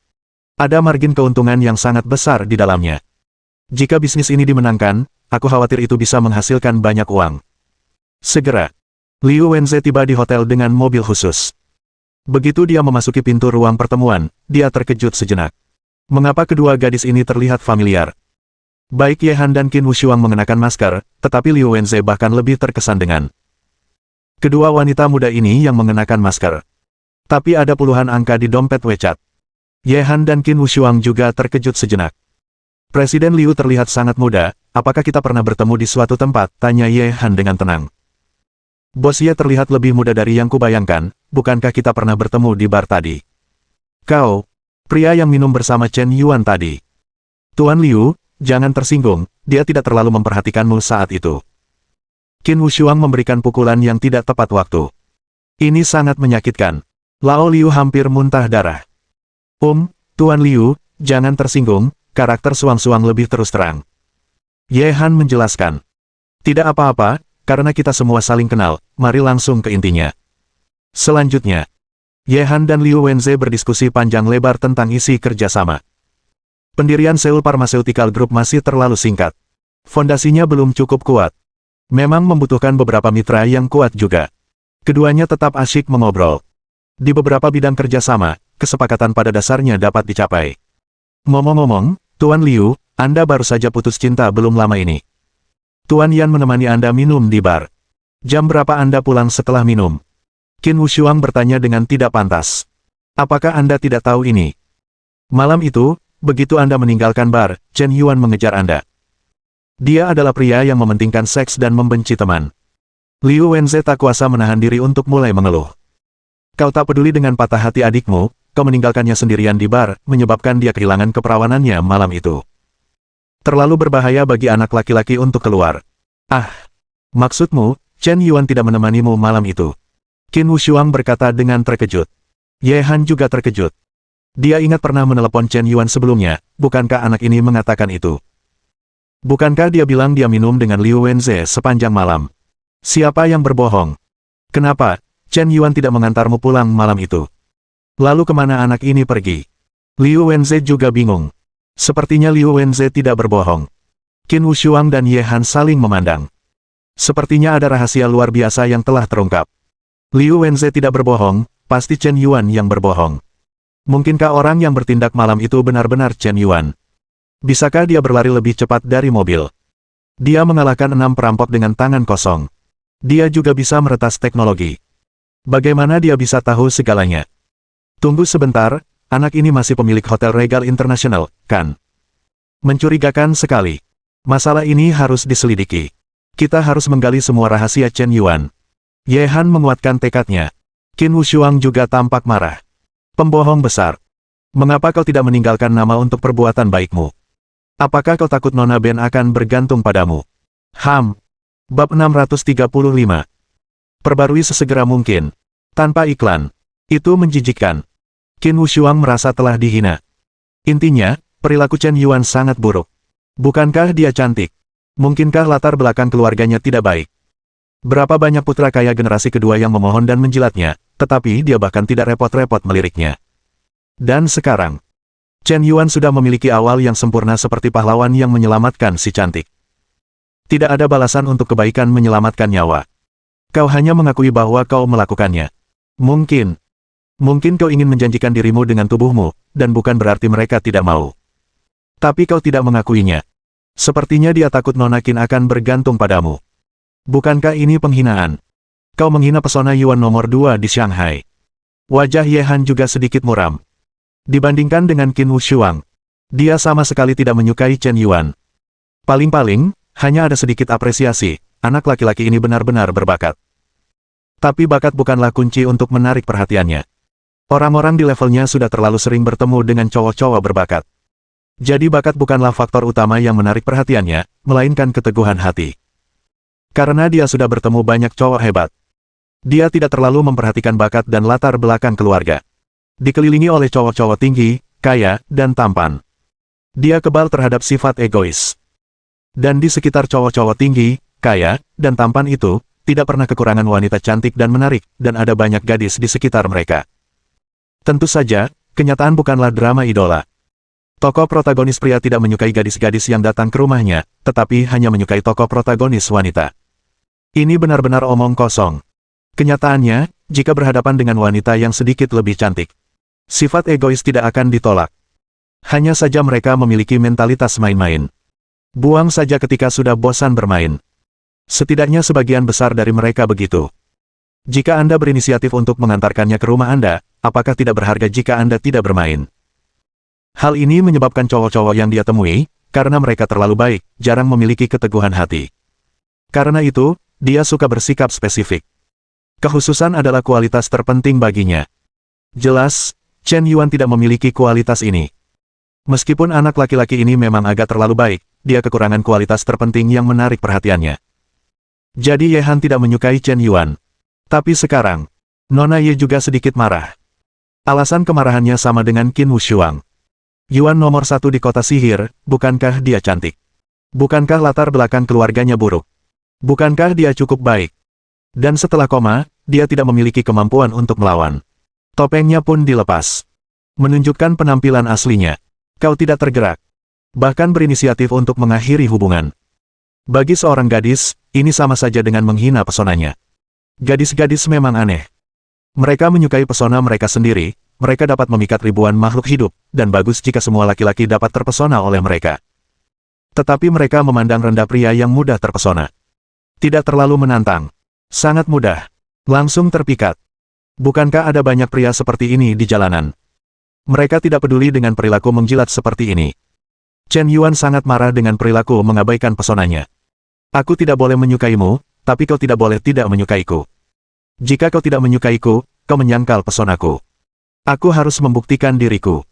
[SPEAKER 1] Ada margin keuntungan yang sangat besar di dalamnya. Jika bisnis ini dimenangkan, aku khawatir itu bisa menghasilkan banyak uang. Segera, Liu Wenze tiba di hotel dengan mobil khusus. Begitu dia memasuki pintu ruang pertemuan, dia terkejut sejenak. Mengapa kedua gadis ini terlihat familiar? Baik Ye Han dan Qin Wushuang mengenakan masker, tetapi Liu Wenze bahkan lebih terkesan dengan kedua wanita muda ini yang mengenakan masker. Tapi ada puluhan angka di dompet WeChat. Ye Han dan Qin Wushuang juga terkejut sejenak. Presiden Liu terlihat sangat muda, apakah kita pernah bertemu di suatu tempat? Tanya Ye Han dengan tenang. Bos Ye terlihat lebih muda dari yang kubayangkan, bukankah kita pernah bertemu di bar tadi? Kau, pria yang minum bersama Chen Yuan tadi. Tuan Liu, jangan tersinggung, dia tidak terlalu memperhatikanmu saat itu. Qin Wushuang memberikan pukulan yang tidak tepat waktu. Ini sangat menyakitkan. Lao Liu hampir muntah darah. Tuan Liu, jangan tersinggung, karakter Suang-Suang lebih terus terang. Ye Han menjelaskan. Tidak apa-apa, karena kita semua saling kenal, mari langsung ke intinya. Selanjutnya, Ye Han dan Liu Wenze berdiskusi panjang lebar tentang isi kerjasama. Pendirian Seoul Pharmaceutical Group masih terlalu singkat. Fondasinya belum cukup kuat. Memang membutuhkan beberapa mitra yang kuat juga. Keduanya tetap asyik mengobrol. Di beberapa bidang kerjasama, kesepakatan pada dasarnya dapat dicapai. Ngomong-ngomong, Tuan Liu, Anda baru saja putus cinta belum lama ini. Tuan Yan menemani Anda minum di bar. Jam berapa Anda pulang setelah minum? Qin Wushuang bertanya dengan tidak pantas. Apakah Anda tidak tahu ini? Malam itu, begitu Anda meninggalkan bar, Chen Yuan mengejar Anda. Dia adalah pria yang mementingkan seks dan membenci teman. Liu Wenze tak kuasa menahan diri untuk mulai mengeluh. Kau tak peduli dengan patah hati adikmu, kau meninggalkannya sendirian di bar, menyebabkan dia kehilangan keperawanannya malam itu. Terlalu berbahaya bagi anak laki-laki untuk keluar. Ah, maksudmu, Chen Yuan tidak menemanimu malam itu? Qin Wushuang berkata dengan terkejut. Ye Han juga terkejut. Dia ingat pernah menelepon Chen Yuan sebelumnya, bukankah anak ini mengatakan itu? Bukankah dia bilang dia minum dengan Liu Wenze sepanjang malam? Siapa yang berbohong? Kenapa Chen Yuan tidak mengantarmu pulang malam itu? Lalu kemana anak ini pergi? Liu Wenze juga bingung. Sepertinya Liu Wenze tidak berbohong. Qin Wushuang dan Ye Han saling memandang. Sepertinya ada rahasia luar biasa yang telah terungkap. Liu Wenze tidak berbohong, pasti Chen Yuan yang berbohong. Mungkinkah orang yang bertindak malam itu benar-benar Chen Yuan? Bisakah dia berlari lebih cepat dari mobil? Dia mengalahkan 6 perampok dengan tangan kosong. Dia juga bisa meretas teknologi. Bagaimana dia bisa tahu segalanya? Tunggu sebentar, anak ini masih pemilik Hotel Regal International, kan? Mencurigakan sekali. Masalah ini harus diselidiki. Kita harus menggali semua rahasia Chen Yuan. Ye Han menguatkan tekadnya. Qin Wushuang juga tampak marah. Pembohong besar. Mengapa kau tidak meninggalkan nama untuk perbuatan baikmu? Apakah kau takut Nona Ben akan bergantung padamu? Bab 635. Perbarui sesegera mungkin. Tanpa iklan. Itu menjijikkan. Qin Wushuang merasa telah dihina. Intinya, perilaku Chen Yuan sangat buruk. Bukankah dia cantik? Mungkinkah latar belakang keluarganya tidak baik? Berapa banyak putra kaya generasi kedua yang memohon dan menjilatnya, tetapi dia bahkan tidak repot-repot meliriknya. Dan sekarang, Chen Yuan sudah memiliki awal yang sempurna seperti pahlawan yang menyelamatkan si cantik. Tidak ada balasan untuk kebaikan menyelamatkan nyawa. Kau hanya mengakui bahwa kau melakukannya. Mungkin kau ingin menjanjikan dirimu dengan tubuhmu, dan bukan berarti mereka tidak mau. Tapi kau tidak mengakuinya. Sepertinya dia takut Nona Qin akan bergantung padamu. Bukankah ini penghinaan? Kau menghina pesona Yuan nomor 2 di Shanghai. Wajah Ye Han juga sedikit muram. Dibandingkan dengan Qin Wushuang, dia sama sekali tidak menyukai Chen Yuan. Paling-paling, hanya ada sedikit apresiasi, anak laki-laki ini benar-benar berbakat. Tapi bakat bukanlah kunci untuk menarik perhatiannya. Orang-orang di levelnya sudah terlalu sering bertemu dengan cowok-cowok berbakat. Jadi bakat bukanlah faktor utama yang menarik perhatiannya, melainkan keteguhan hati. Karena dia sudah bertemu banyak cowok hebat. Dia tidak terlalu memperhatikan bakat dan latar belakang keluarga. Dikelilingi oleh cowok-cowok tinggi, kaya, dan tampan. Dia kebal terhadap sifat egois. Dan di sekitar cowok-cowok tinggi, kaya, dan tampan itu, tidak pernah kekurangan wanita cantik dan menarik, dan ada banyak gadis di sekitar mereka. Tentu saja, kenyataan bukanlah drama idola. Tokoh protagonis pria tidak menyukai gadis-gadis yang datang ke rumahnya, tetapi hanya menyukai tokoh protagonis wanita. Ini benar-benar omong kosong. Kenyataannya, jika berhadapan dengan wanita yang sedikit lebih cantik, sifat egois tidak akan ditolak. Hanya saja mereka memiliki mentalitas main-main. Buang saja ketika sudah bosan bermain. Setidaknya sebagian besar dari mereka begitu. Jika Anda berinisiatif untuk mengantarkannya ke rumah Anda, apakah tidak berharga jika Anda tidak bermain? Hal ini menyebabkan cowok-cowok yang dia temui, karena mereka terlalu baik, jarang memiliki keteguhan hati. Karena itu, dia suka bersikap spesifik. Kehususan adalah kualitas terpenting baginya. Jelas, Chen Yuan tidak memiliki kualitas ini. Meskipun anak laki-laki ini memang agak terlalu baik, dia kekurangan kualitas terpenting yang menarik perhatiannya. Jadi Ye Han tidak menyukai Chen Yuan. Tapi sekarang, Nona Ye juga sedikit marah. Alasan kemarahannya sama dengan Qin Wushuang. Yuan nomor 1 di kota sihir, bukankah dia cantik? Bukankah latar belakang keluarganya buruk? Bukankah dia cukup baik? Dan setelah koma, dia tidak memiliki kemampuan untuk melawan. Topengnya pun dilepas. Menunjukkan penampilan aslinya. Kau tidak tergerak. Bahkan berinisiatif untuk mengakhiri hubungan. Bagi seorang gadis, ini sama saja dengan menghina pesonanya. Gadis-gadis memang aneh. Mereka menyukai pesona mereka sendiri, mereka dapat memikat ribuan makhluk hidup, dan bagus jika semua laki-laki dapat terpesona oleh mereka. Tetapi mereka memandang rendah pria yang mudah terpesona. Tidak terlalu menantang. Sangat mudah. Langsung terpikat. Bukankah ada banyak pria seperti ini di jalanan? Mereka tidak peduli dengan perilaku menjilat seperti ini. Chen Yuan sangat marah dengan perilaku mengabaikan pesonanya. Aku tidak boleh menyukaimu, tapi kau tidak boleh tidak menyukaiku. Jika kau tidak menyukaiku, kau menyangkal pesonaku. Aku harus membuktikan diriku.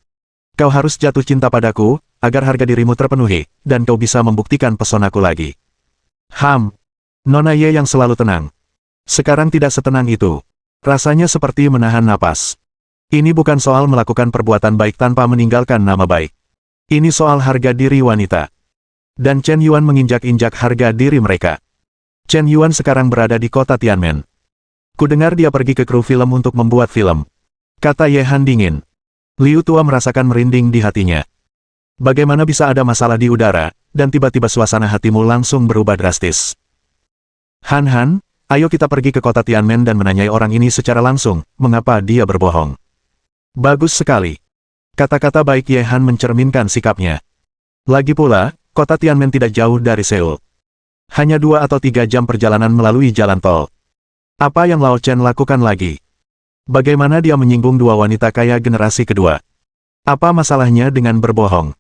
[SPEAKER 1] Kau harus jatuh cinta padaku, agar harga dirimu terpenuhi, dan kau bisa membuktikan pesonaku lagi. Nona Ye yang selalu tenang. Sekarang tidak setenang itu. Rasanya seperti menahan napas. Ini bukan soal melakukan perbuatan baik tanpa meninggalkan nama baik. Ini soal harga diri wanita. Dan Chen Yuan menginjak-injak harga diri mereka. Chen Yuan sekarang berada di kota Tianmen. Kudengar dia pergi ke kru film untuk membuat film. Kata Ye Han dingin. Liu Tua merasakan merinding di hatinya. Bagaimana bisa ada masalah di udara, dan tiba-tiba suasana hatimu langsung berubah drastis. Han, ayo kita pergi ke kota Tianmen dan menanyai orang ini secara langsung, mengapa dia berbohong. Bagus sekali. Kata-kata baik Ye Han mencerminkan sikapnya. Lagi pula, kota Tianmen tidak jauh dari Seoul. Hanya 2 atau 3 jam perjalanan melalui jalan tol. Apa yang Lao Chen lakukan lagi? Bagaimana dia menyinggung 2 wanita kaya generasi kedua? Apa masalahnya dengan berbohong?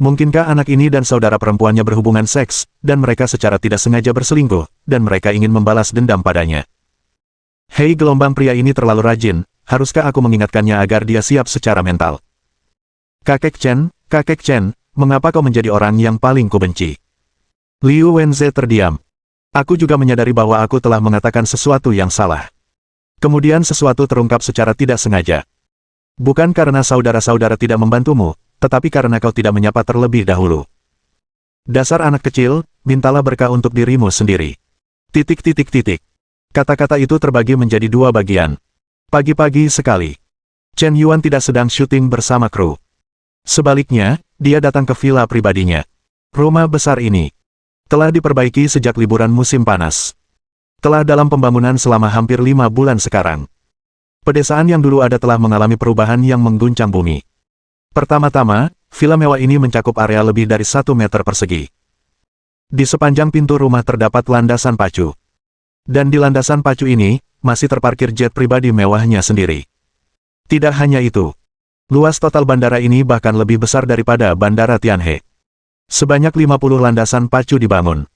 [SPEAKER 1] Mungkinkah anak ini dan saudara perempuannya berhubungan seks, dan mereka secara tidak sengaja berselingkuh, dan mereka ingin membalas dendam padanya? Hei, gelombang pria ini terlalu rajin, haruskah aku mengingatkannya agar dia siap secara mental? Kakek Chen, mengapa kau menjadi orang yang paling kubenci? Liu Wenze terdiam. Aku juga menyadari bahwa aku telah mengatakan sesuatu yang salah. Kemudian sesuatu terungkap secara tidak sengaja. Bukan karena saudara-saudara tidak membantumu, tetapi karena kau tidak menyapa terlebih dahulu. Dasar anak kecil, mintalah berkah untuk dirimu sendiri. Kata-kata itu terbagi menjadi 2 bagian. Pagi-pagi sekali. Chen Yuan tidak sedang syuting bersama kru. Sebaliknya, dia datang ke villa pribadinya. Rumah besar ini telah diperbaiki sejak liburan musim panas. Telah dalam pembangunan selama hampir 5 bulan sekarang. Pedesaan yang dulu ada telah mengalami perubahan yang mengguncang bumi. Pertama-tama, villa mewah ini mencakup area lebih dari 1 meter persegi. Di sepanjang pintu rumah terdapat landasan pacu. Dan di landasan pacu ini, masih terparkir jet pribadi mewahnya sendiri. Tidak hanya itu. Luas total bandara ini bahkan lebih besar daripada Bandara Tianhe. Sebanyak 50 landasan pacu dibangun.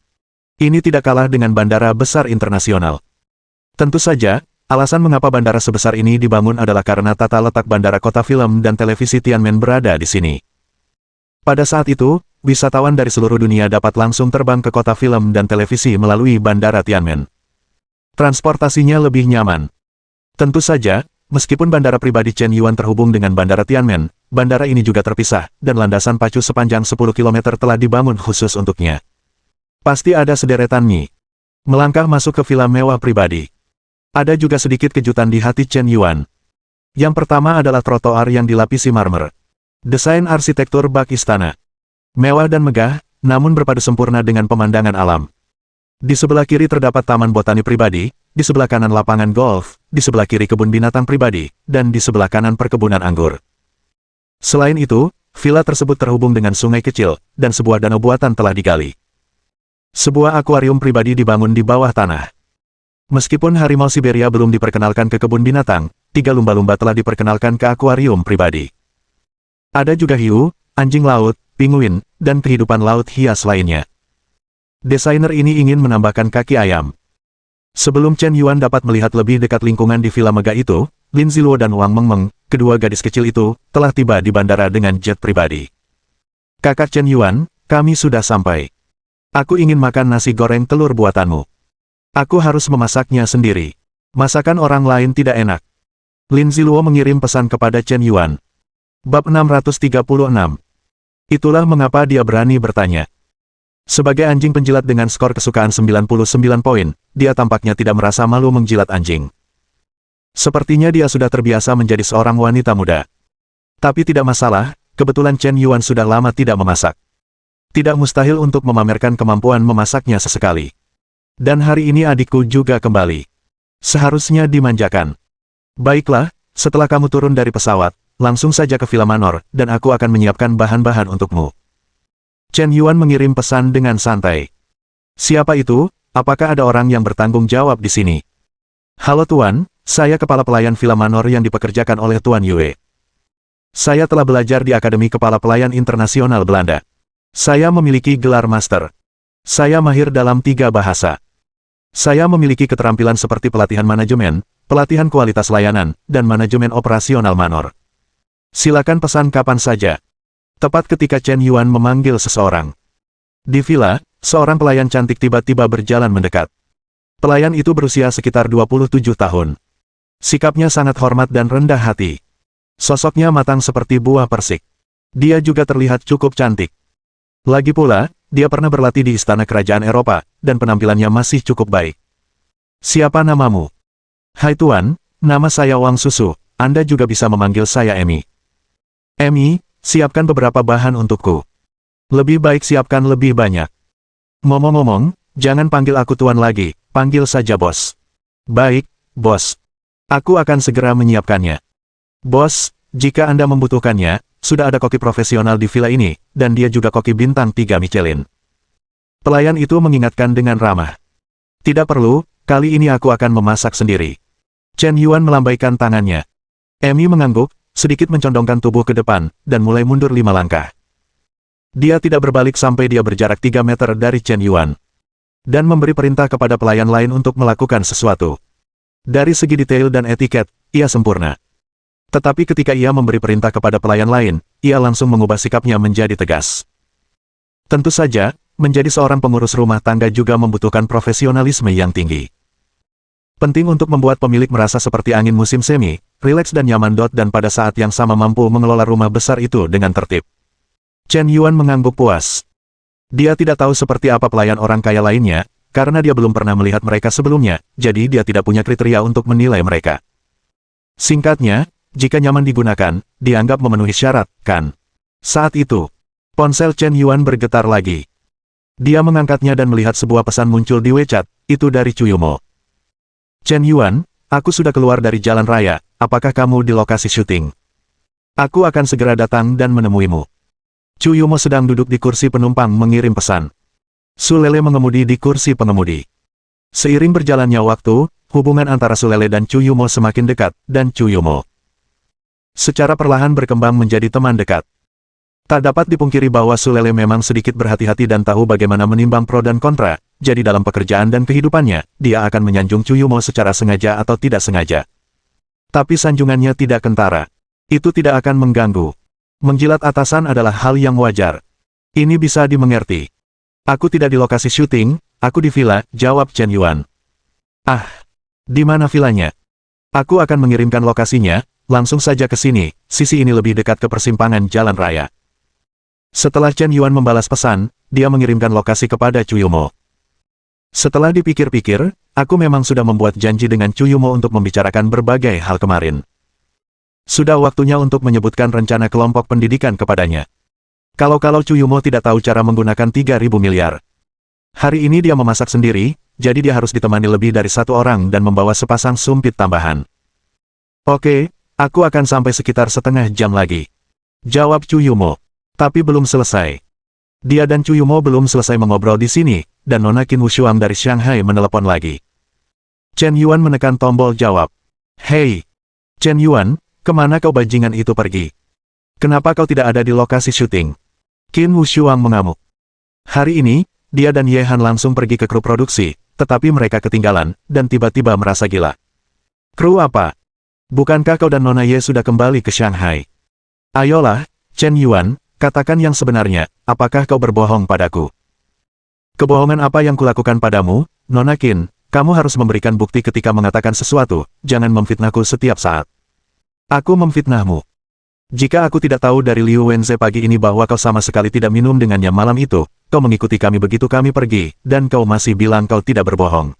[SPEAKER 1] Ini tidak kalah dengan bandara besar internasional. Tentu saja, alasan mengapa bandara sebesar ini dibangun adalah karena tata letak bandara kota film dan televisi Tianmen berada di sini. Pada saat itu, wisatawan dari seluruh dunia dapat langsung terbang ke kota film dan televisi melalui Bandara Tianmen. Transportasinya lebih nyaman. Tentu saja, meskipun bandara pribadi Chen Yuan terhubung dengan Bandara Tianmen, bandara ini juga terpisah, dan landasan pacu sepanjang 10 km telah dibangun khusus untuknya. Pasti ada sederetan mie. Melangkah masuk ke villa mewah pribadi. Ada juga sedikit kejutan di hati Chen Yuan. Yang pertama adalah trotoar yang dilapisi marmer. Desain arsitektur bak istana. Mewah dan megah, namun berpadu sempurna dengan pemandangan alam. Di sebelah kiri terdapat taman botani pribadi, di sebelah kanan lapangan golf, di sebelah kiri kebun binatang pribadi, dan di sebelah kanan perkebunan anggur. Selain itu, villa tersebut terhubung dengan sungai kecil, dan sebuah danau buatan telah digali. Sebuah akuarium pribadi dibangun di bawah tanah. Meskipun harimau Siberia belum diperkenalkan ke kebun binatang, 3 lumba-lumba telah diperkenalkan ke akuarium pribadi. Ada juga hiu, anjing laut, pinguin, dan kehidupan laut hias lainnya. Desainer ini ingin menambahkan kaki ayam. Sebelum Chen Yuan dapat melihat lebih dekat lingkungan di villa megah itu, Lin Ziluo dan Wang Mengmeng, kedua gadis kecil itu, telah tiba di bandara dengan jet pribadi. Kakak Chen Yuan, kami sudah sampai. Aku ingin makan nasi goreng telur buatanmu. Aku harus memasaknya sendiri. Masakan orang lain tidak enak. Lin Ziluo mengirim pesan kepada Chen Yuan. Bab 636. Itulah mengapa dia berani bertanya. Sebagai anjing penjilat dengan skor kesukaan 99 poin, dia tampaknya tidak merasa malu menjilat anjing. Sepertinya dia sudah terbiasa menjadi seorang wanita muda. Tapi tidak masalah, kebetulan Chen Yuan sudah lama tidak memasak. Tidak mustahil untuk memamerkan kemampuan memasaknya sesekali. Dan hari ini adikku juga kembali. Seharusnya dimanjakan. Baiklah, setelah kamu turun dari pesawat, langsung saja ke Villa Manor, dan aku akan menyiapkan bahan-bahan untukmu. Chen Yuan mengirim pesan dengan santai. Siapa itu? Apakah ada orang yang bertanggung jawab di sini? Halo Tuan, saya kepala pelayan Villa Manor yang dipekerjakan oleh Tuan Yue. Saya telah belajar di Akademi Kepala Pelayan Internasional Belanda. Saya memiliki gelar master. Saya mahir dalam 3 bahasa. Saya memiliki keterampilan seperti pelatihan manajemen, pelatihan kualitas layanan, dan manajemen operasional manor. Silakan pesan kapan saja. Tepat ketika Chen Yuan memanggil seseorang. Di villa, seorang pelayan cantik tiba-tiba berjalan mendekat. Pelayan itu berusia sekitar 27 tahun. Sikapnya sangat hormat dan rendah hati. Sosoknya matang seperti buah persik. Dia juga terlihat cukup cantik. Lagi pula, dia pernah berlatih di istana kerajaan Eropa, dan penampilannya masih cukup baik. Siapa namamu? Hai Tuan, nama saya Wang Susu, Anda juga bisa memanggil saya Emi. Emi, siapkan beberapa bahan untukku. Lebih baik siapkan lebih banyak. Ngomong-ngomong, jangan panggil aku Tuan lagi, panggil saja Bos. Baik, Bos. Aku akan segera menyiapkannya. Bos, jika Anda membutuhkannya, sudah ada koki profesional di villa ini, dan dia juga koki bintang 3 Michelin. Pelayan itu mengingatkan dengan ramah. Tidak perlu, kali ini aku akan memasak sendiri. Chen Yuan melambaikan tangannya. Emi mengangguk, sedikit mencondongkan tubuh ke depan, dan mulai mundur 5 langkah. Dia tidak berbalik sampai dia berjarak 3 meter dari Chen Yuan. Dan memberi perintah kepada pelayan lain untuk melakukan sesuatu. Dari segi detail dan etiket, ia sempurna. Tetapi ketika ia memberi perintah kepada pelayan lain, ia langsung mengubah sikapnya menjadi tegas. Tentu saja, menjadi seorang pengurus rumah tangga juga membutuhkan profesionalisme yang tinggi. Penting untuk membuat pemilik merasa seperti angin musim semi, rileks dan nyaman. Dan pada saat yang sama mampu mengelola rumah besar itu dengan tertib. Chen Yuan mengangguk puas. Dia tidak tahu seperti apa pelayan orang kaya lainnya, karena dia belum pernah melihat mereka sebelumnya, jadi dia tidak punya kriteria untuk menilai mereka. Singkatnya, jika nyaman digunakan, dianggap memenuhi syarat, kan? Saat itu, ponsel Chen Yuan bergetar lagi. Dia mengangkatnya dan melihat sebuah pesan muncul di WeChat, itu dari Chuyumo. Chen Yuan, aku sudah keluar dari jalan raya, apakah kamu di lokasi syuting? Aku akan segera datang dan menemuimu. Chuyumo sedang duduk di kursi penumpang mengirim pesan. Sulele mengemudi di kursi pengemudi. Seiring berjalannya waktu, hubungan antara Sulele dan Chuyumo semakin dekat, dan Chuyumo secara perlahan berkembang menjadi teman dekat. Tak dapat dipungkiri bahwa Sulele memang sedikit berhati-hati dan tahu bagaimana menimbang pro dan kontra, jadi dalam pekerjaan dan kehidupannya, dia akan menyanjung Chuyumo secara sengaja atau tidak sengaja. Tapi sanjungannya tidak kentara. Itu tidak akan mengganggu. Menjilat atasan adalah hal yang wajar. Ini bisa dimengerti. Aku tidak di lokasi syuting, aku di villa, jawab Chen Yuan. Ah, di mana villanya? Aku akan mengirimkan lokasinya, langsung saja ke sini, sisi ini lebih dekat ke persimpangan jalan raya. Setelah Chen Yuan membalas pesan, dia mengirimkan lokasi kepada Chuyumo. Setelah dipikir-pikir, aku memang sudah membuat janji dengan Chuyumo untuk membicarakan berbagai hal kemarin. Sudah waktunya untuk menyebutkan rencana kelompok pendidikan kepadanya. Kalau Chuyumo tidak tahu cara menggunakan 3.000 miliar. Hari ini dia memasak sendiri, jadi dia harus ditemani lebih dari 1 orang dan membawa sepasang sumpit tambahan. Oke, aku akan sampai sekitar setengah jam lagi. Jawab Chuyumo. Tapi belum selesai. Dia dan Chuyumo belum selesai mengobrol di sini, dan Nona Qin Wushuang dari Shanghai menelepon lagi. Chen Yuan menekan tombol jawab. Hei, Chen Yuan, kemana kau bajingan itu pergi? Kenapa kau tidak ada di lokasi syuting? Qin Wushuang mengamuk. Hari ini, dia dan Ye Han langsung pergi ke kru produksi, tetapi mereka ketinggalan, dan tiba-tiba merasa gila. Kru apa? Bukankah kau dan Nona Ye sudah kembali ke Shanghai? Ayolah, Chen Yuan, katakan yang sebenarnya, apakah kau berbohong padaku? Kebohongan apa yang kulakukan padamu, Nona Qin? Kamu harus memberikan bukti ketika mengatakan sesuatu, jangan memfitnahku setiap saat. Aku memfitnahmu. Jika aku tidak tahu dari Liu Wenze pagi ini bahwa kau sama sekali tidak minum dengannya malam itu, kau mengikuti kami begitu kami pergi, dan kau masih bilang kau tidak berbohong.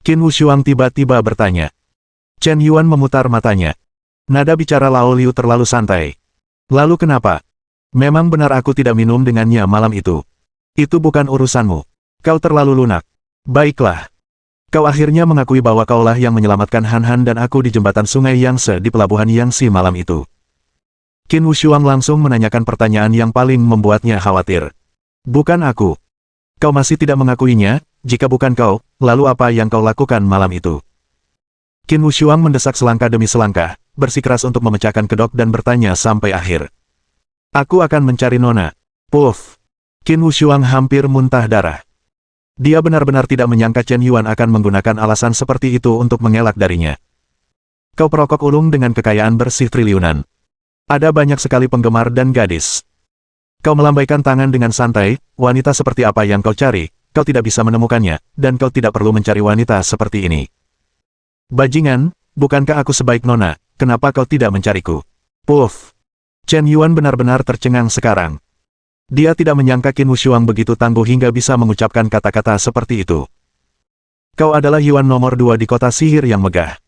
[SPEAKER 1] Qin Wushuang tiba-tiba bertanya. Chen Yuan memutar matanya. Nada bicara Lao Liu terlalu santai. Lalu kenapa? Memang benar aku tidak minum dengannya malam itu. Itu bukan urusanmu. Kau terlalu lunak. Baiklah. Kau akhirnya mengakui bahwa kaulah yang menyelamatkan Han Han dan aku di jembatan sungai Yangtze di pelabuhan Yangtze malam itu. Qin Wushuang langsung menanyakan pertanyaan yang paling membuatnya khawatir. Bukan aku. Kau masih tidak mengakuinya, jika bukan kau, lalu apa yang kau lakukan malam itu? Qin Wushuang mendesak selangkah demi selangkah, bersikeras untuk memecahkan kedok dan bertanya sampai akhir. Aku akan mencari Nona. Puff. Qin Wushuang hampir muntah darah. Dia benar-benar tidak menyangka Chen Yuan akan menggunakan alasan seperti itu untuk mengelak darinya. Kau perokok ulung dengan kekayaan bersih triliunan. Ada banyak sekali penggemar dan gadis. Kau melambaikan tangan dengan santai, wanita seperti apa yang kau cari, kau tidak bisa menemukannya, dan kau tidak perlu mencari wanita seperti ini. Bajingan, bukankah aku sebaik nona, kenapa kau tidak mencariku? Puff! Chen Yuan benar-benar tercengang sekarang. Dia tidak menyangka Qin Wushuang begitu tangguh hingga bisa mengucapkan kata-kata seperti itu. Kau adalah Yuan nomor 2 di kota sihir yang megah.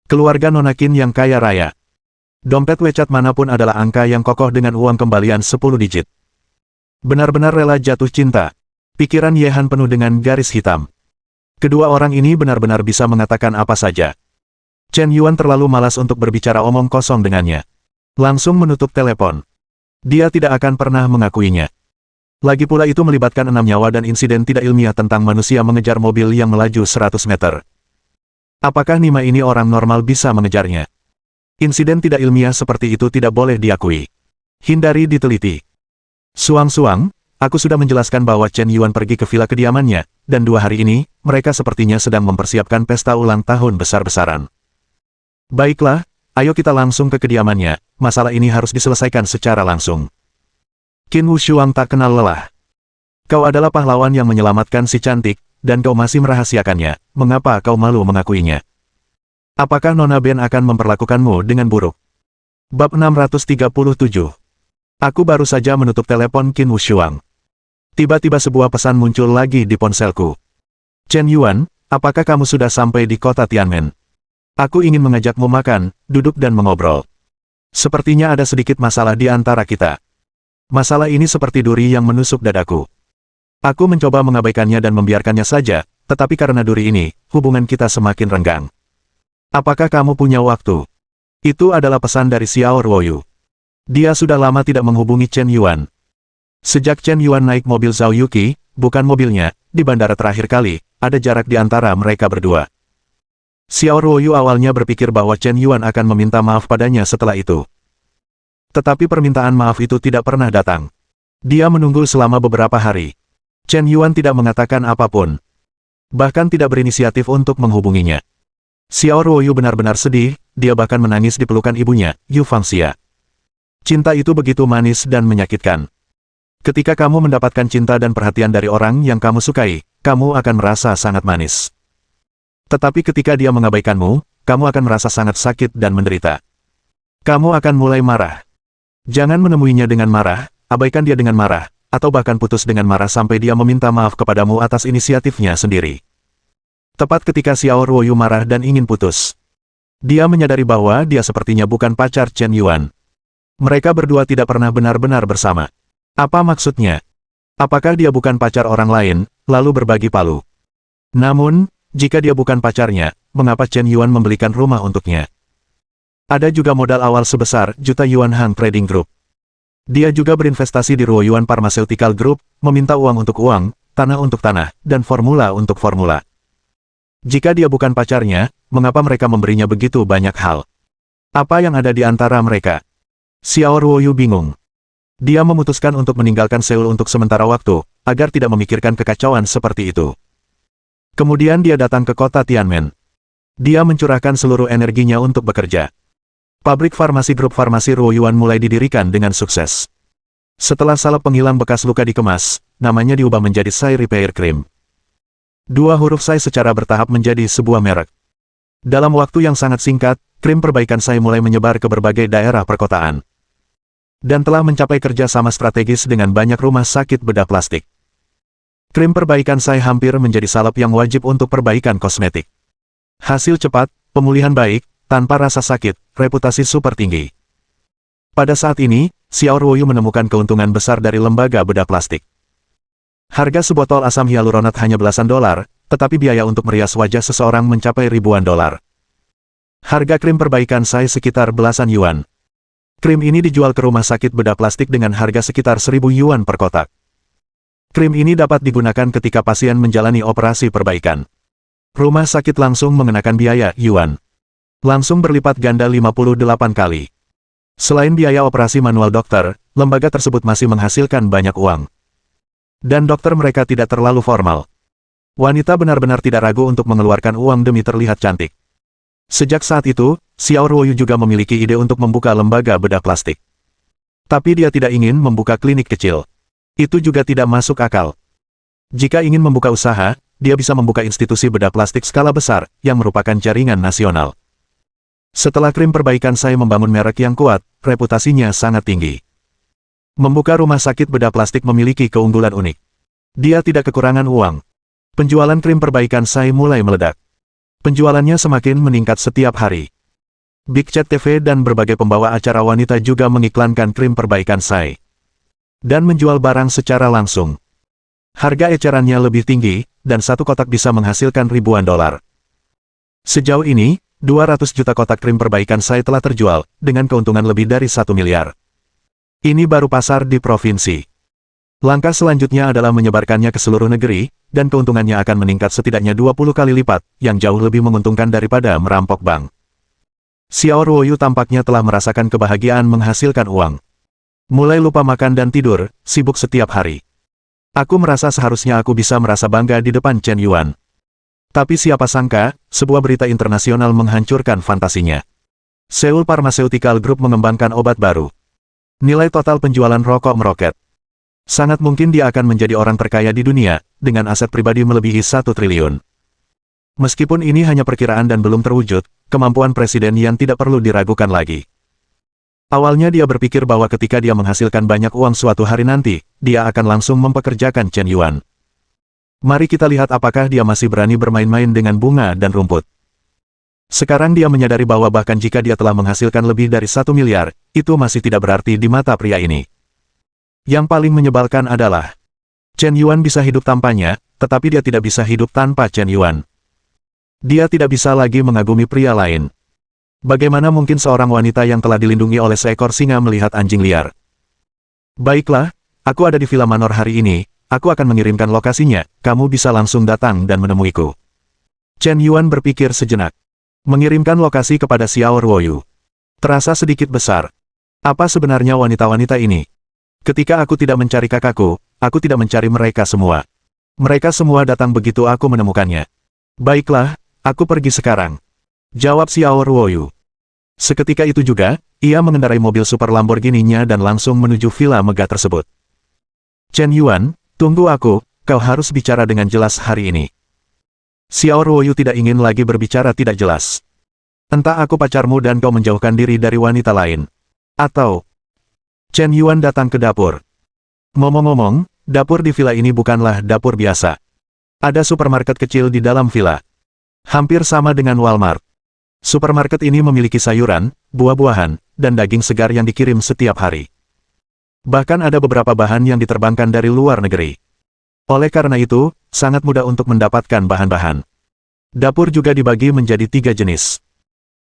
[SPEAKER 1] Keluarga Nona Qin yang kaya raya. Dompet WeChat manapun adalah angka yang kokoh dengan uang kembalian 10 digit. Benar-benar rela jatuh cinta. Pikiran Yehan penuh dengan garis hitam. Kedua orang ini benar-benar bisa mengatakan apa saja. Chen Yuan terlalu malas untuk berbicara omong kosong dengannya. Langsung menutup telepon. Dia tidak akan pernah mengakuinya. Lagi pula itu melibatkan 6 nyawa dan insiden tidak ilmiah tentang manusia mengejar mobil yang melaju 100 meter. Apakah Nima ini orang normal bisa mengejarnya? Insiden tidak ilmiah seperti itu tidak boleh diakui. Hindari diteliti. Suang-suang, aku sudah menjelaskan bahwa Chen Yuan pergi ke villa kediamannya, dan 2 hari ini, mereka sepertinya sedang mempersiapkan pesta ulang tahun besar-besaran. Baiklah, ayo kita langsung ke kediamannya, masalah ini harus diselesaikan secara langsung. Qin Wushuang tak kenal lelah. Kau adalah pahlawan yang menyelamatkan si cantik, dan kau masih merahasiakannya, mengapa kau malu mengakuinya? Apakah Nona Ben akan memperlakukanmu dengan buruk? Bab 637. Aku baru saja menutup telepon Qin Wushuang. Tiba-tiba sebuah pesan muncul lagi di ponselku. Chen Yuan, apakah kamu sudah sampai di kota Tianmen? Aku ingin mengajakmu makan, duduk dan mengobrol. Sepertinya ada sedikit masalah di antara kita. Masalah ini seperti duri yang menusuk dadaku. Aku mencoba mengabaikannya dan membiarkannya saja, tetapi karena duri ini, hubungan kita semakin renggang. Apakah kamu punya waktu? Itu adalah pesan dari Xiao Ruoyu. Dia sudah lama tidak menghubungi Chen Yuan. Sejak Chen Yuan naik mobil Zhao Yuqi, bukan mobilnya, di bandara terakhir kali, ada jarak di antara mereka berdua. Xiao Ruoyu awalnya berpikir bahwa Chen Yuan akan meminta maaf padanya setelah itu. Tetapi permintaan maaf itu tidak pernah datang. Dia menunggu selama beberapa hari. Chen Yuan tidak mengatakan apapun. Bahkan tidak berinisiatif untuk menghubunginya. Xiao Ruoyu benar-benar sedih, dia bahkan menangis di pelukan ibunya, Yu Fangxia. Cinta itu begitu manis dan menyakitkan. Ketika kamu mendapatkan cinta dan perhatian dari orang yang kamu sukai, kamu akan merasa sangat manis. Tetapi ketika dia mengabaikanmu, kamu akan merasa sangat sakit dan menderita. Kamu akan mulai marah. Jangan menemuinya dengan marah, abaikan dia dengan marah, atau bahkan putus dengan marah sampai dia meminta maaf kepadamu atas inisiatifnya sendiri. Tepat ketika Xiao Ruoyu marah dan ingin putus. Dia menyadari bahwa dia sepertinya bukan pacar Chen Yuan. Mereka berdua tidak pernah benar-benar bersama. Apa maksudnya? Apakah dia bukan pacar orang lain, lalu berbagi palu? Namun, jika dia bukan pacarnya, mengapa Chen Yuan membelikan rumah untuknya? Ada juga modal awal sebesar juta Yuan Hang Trading Group. Dia juga berinvestasi di Ruoyuan Pharmaceutical Group, meminta uang untuk uang, tanah untuk tanah, dan formula untuk formula. Jika dia bukan pacarnya, mengapa mereka memberinya begitu banyak hal? Apa yang ada di antara mereka? Xiao Ruoyu bingung. Dia memutuskan untuk meninggalkan Seoul untuk sementara waktu, agar tidak memikirkan kekacauan seperti itu. Kemudian dia datang ke kota Tianmen. Dia mencurahkan seluruh energinya untuk bekerja. Pabrik farmasi grup farmasi Ruoyuan mulai didirikan dengan sukses. Setelah salep penghilang bekas luka dikemas, namanya diubah menjadi Sai Repair Cream. 2 huruf Sai secara bertahap menjadi sebuah merek. Dalam waktu yang sangat singkat, krim perbaikan Sai mulai menyebar ke berbagai daerah perkotaan. Dan telah mencapai kerjasama strategis dengan banyak rumah sakit bedah plastik. Krim perbaikan Sai hampir menjadi salep yang wajib untuk perbaikan kosmetik. Hasil cepat, pemulihan baik, tanpa rasa sakit, reputasi super tinggi. Pada saat ini, Xiao Ruoyu menemukan keuntungan besar dari lembaga bedah plastik. Harga sebotol asam hyaluronat hanya belasan dolar, tetapi biaya untuk merias wajah seseorang mencapai ribuan dolar. Harga krim perbaikan Sai sekitar belasan yuan. Krim ini dijual ke rumah sakit bedah plastik dengan harga sekitar 1.000 yuan per kotak. Krim ini dapat digunakan ketika pasien menjalani operasi perbaikan. Rumah sakit langsung mengenakan biaya yuan. Langsung berlipat ganda 58 kali. Selain biaya operasi manual dokter, lembaga tersebut masih menghasilkan banyak uang. Dan dokter mereka tidak terlalu formal. Wanita benar-benar tidak ragu untuk mengeluarkan uang demi terlihat cantik. Sejak saat itu, Xiao Ruoyu juga memiliki ide untuk membuka lembaga bedah plastik. Tapi dia tidak ingin membuka klinik kecil. Itu juga tidak masuk akal. Jika ingin membuka usaha, dia bisa membuka institusi bedah plastik skala besar, yang merupakan jaringan nasional. Setelah krim perbaikan saya membangun merek yang kuat, reputasinya sangat tinggi. Membuka rumah sakit bedah plastik memiliki keunggulan unik. Dia tidak kekurangan uang. Penjualan krim perbaikan saya mulai meledak. Penjualannya semakin meningkat setiap hari. Big Chat TV dan berbagai pembawa acara wanita juga mengiklankan krim perbaikan saya. Dan menjual barang secara langsung. Harga ecerannya lebih tinggi, dan satu kotak bisa menghasilkan ribuan dolar. Sejauh ini, 200 juta kotak krim perbaikan saya telah terjual, dengan keuntungan lebih dari 1 miliar. Ini baru pasar di provinsi. Langkah selanjutnya adalah menyebarkannya ke seluruh negeri, dan keuntungannya akan meningkat setidaknya 20 kali lipat, yang jauh lebih menguntungkan daripada merampok bank. Xiao Ruoyu tampaknya telah merasakan kebahagiaan menghasilkan uang. Mulai lupa makan dan tidur, sibuk setiap hari. Aku merasa seharusnya aku bisa merasa bangga di depan Chen Yuan. Tapi siapa sangka, sebuah berita internasional menghancurkan fantasinya. Seoul Pharmaceutical Group mengembangkan obat baru. Nilai total penjualan rokok meroket. Sangat mungkin dia akan menjadi orang terkaya di dunia, dengan aset pribadi melebihi 1 triliun. Meskipun ini hanya perkiraan dan belum terwujud, kemampuan presiden yang tidak perlu diragukan lagi. Awalnya dia berpikir bahwa ketika dia menghasilkan banyak uang suatu hari nanti, dia akan langsung mempekerjakan Chen Yuan. Mari kita lihat apakah dia masih berani bermain-main dengan bunga dan rumput. Sekarang dia menyadari bahwa bahkan jika dia telah menghasilkan lebih dari 1 miliar, itu masih tidak berarti di mata pria ini. Yang paling menyebalkan adalah, Chen Yuan bisa hidup tanpanya, tetapi dia tidak bisa hidup tanpa Chen Yuan. Dia tidak bisa lagi mengagumi pria lain. Bagaimana mungkin seorang wanita yang telah dilindungi oleh seekor singa melihat anjing liar? Baiklah, aku ada di Villa Manor hari ini, aku akan mengirimkan lokasinya, kamu bisa langsung datang dan menemuiku. Chen Yuan berpikir sejenak. Mengirimkan lokasi kepada Xiao Ruoyu. Terasa sedikit besar. Apa sebenarnya wanita-wanita ini? Ketika aku tidak mencari kakakku, aku tidak mencari mereka semua. Mereka semua datang begitu aku menemukannya. Baiklah, aku pergi sekarang. Jawab Xiao Ruoyu. Seketika itu juga, ia mengendarai mobil super Lamborghini-nya dan langsung menuju villa megah tersebut. Chen Yuan, tunggu aku, kau harus bicara dengan jelas hari ini. Xiao Ruoyu tidak ingin lagi berbicara tidak jelas. Entah aku pacarmu dan kau menjauhkan diri dari wanita lain. Atau... Chen Yuan datang ke dapur. Ngomong-ngomong, dapur di villa ini bukanlah dapur biasa. Ada supermarket kecil di dalam villa. Hampir sama dengan Walmart. Supermarket ini memiliki sayuran, buah-buahan, dan daging segar yang dikirim setiap hari. Bahkan ada beberapa bahan yang diterbangkan dari luar negeri. Oleh karena itu, sangat mudah untuk mendapatkan bahan-bahan. Dapur juga dibagi menjadi 3 jenis.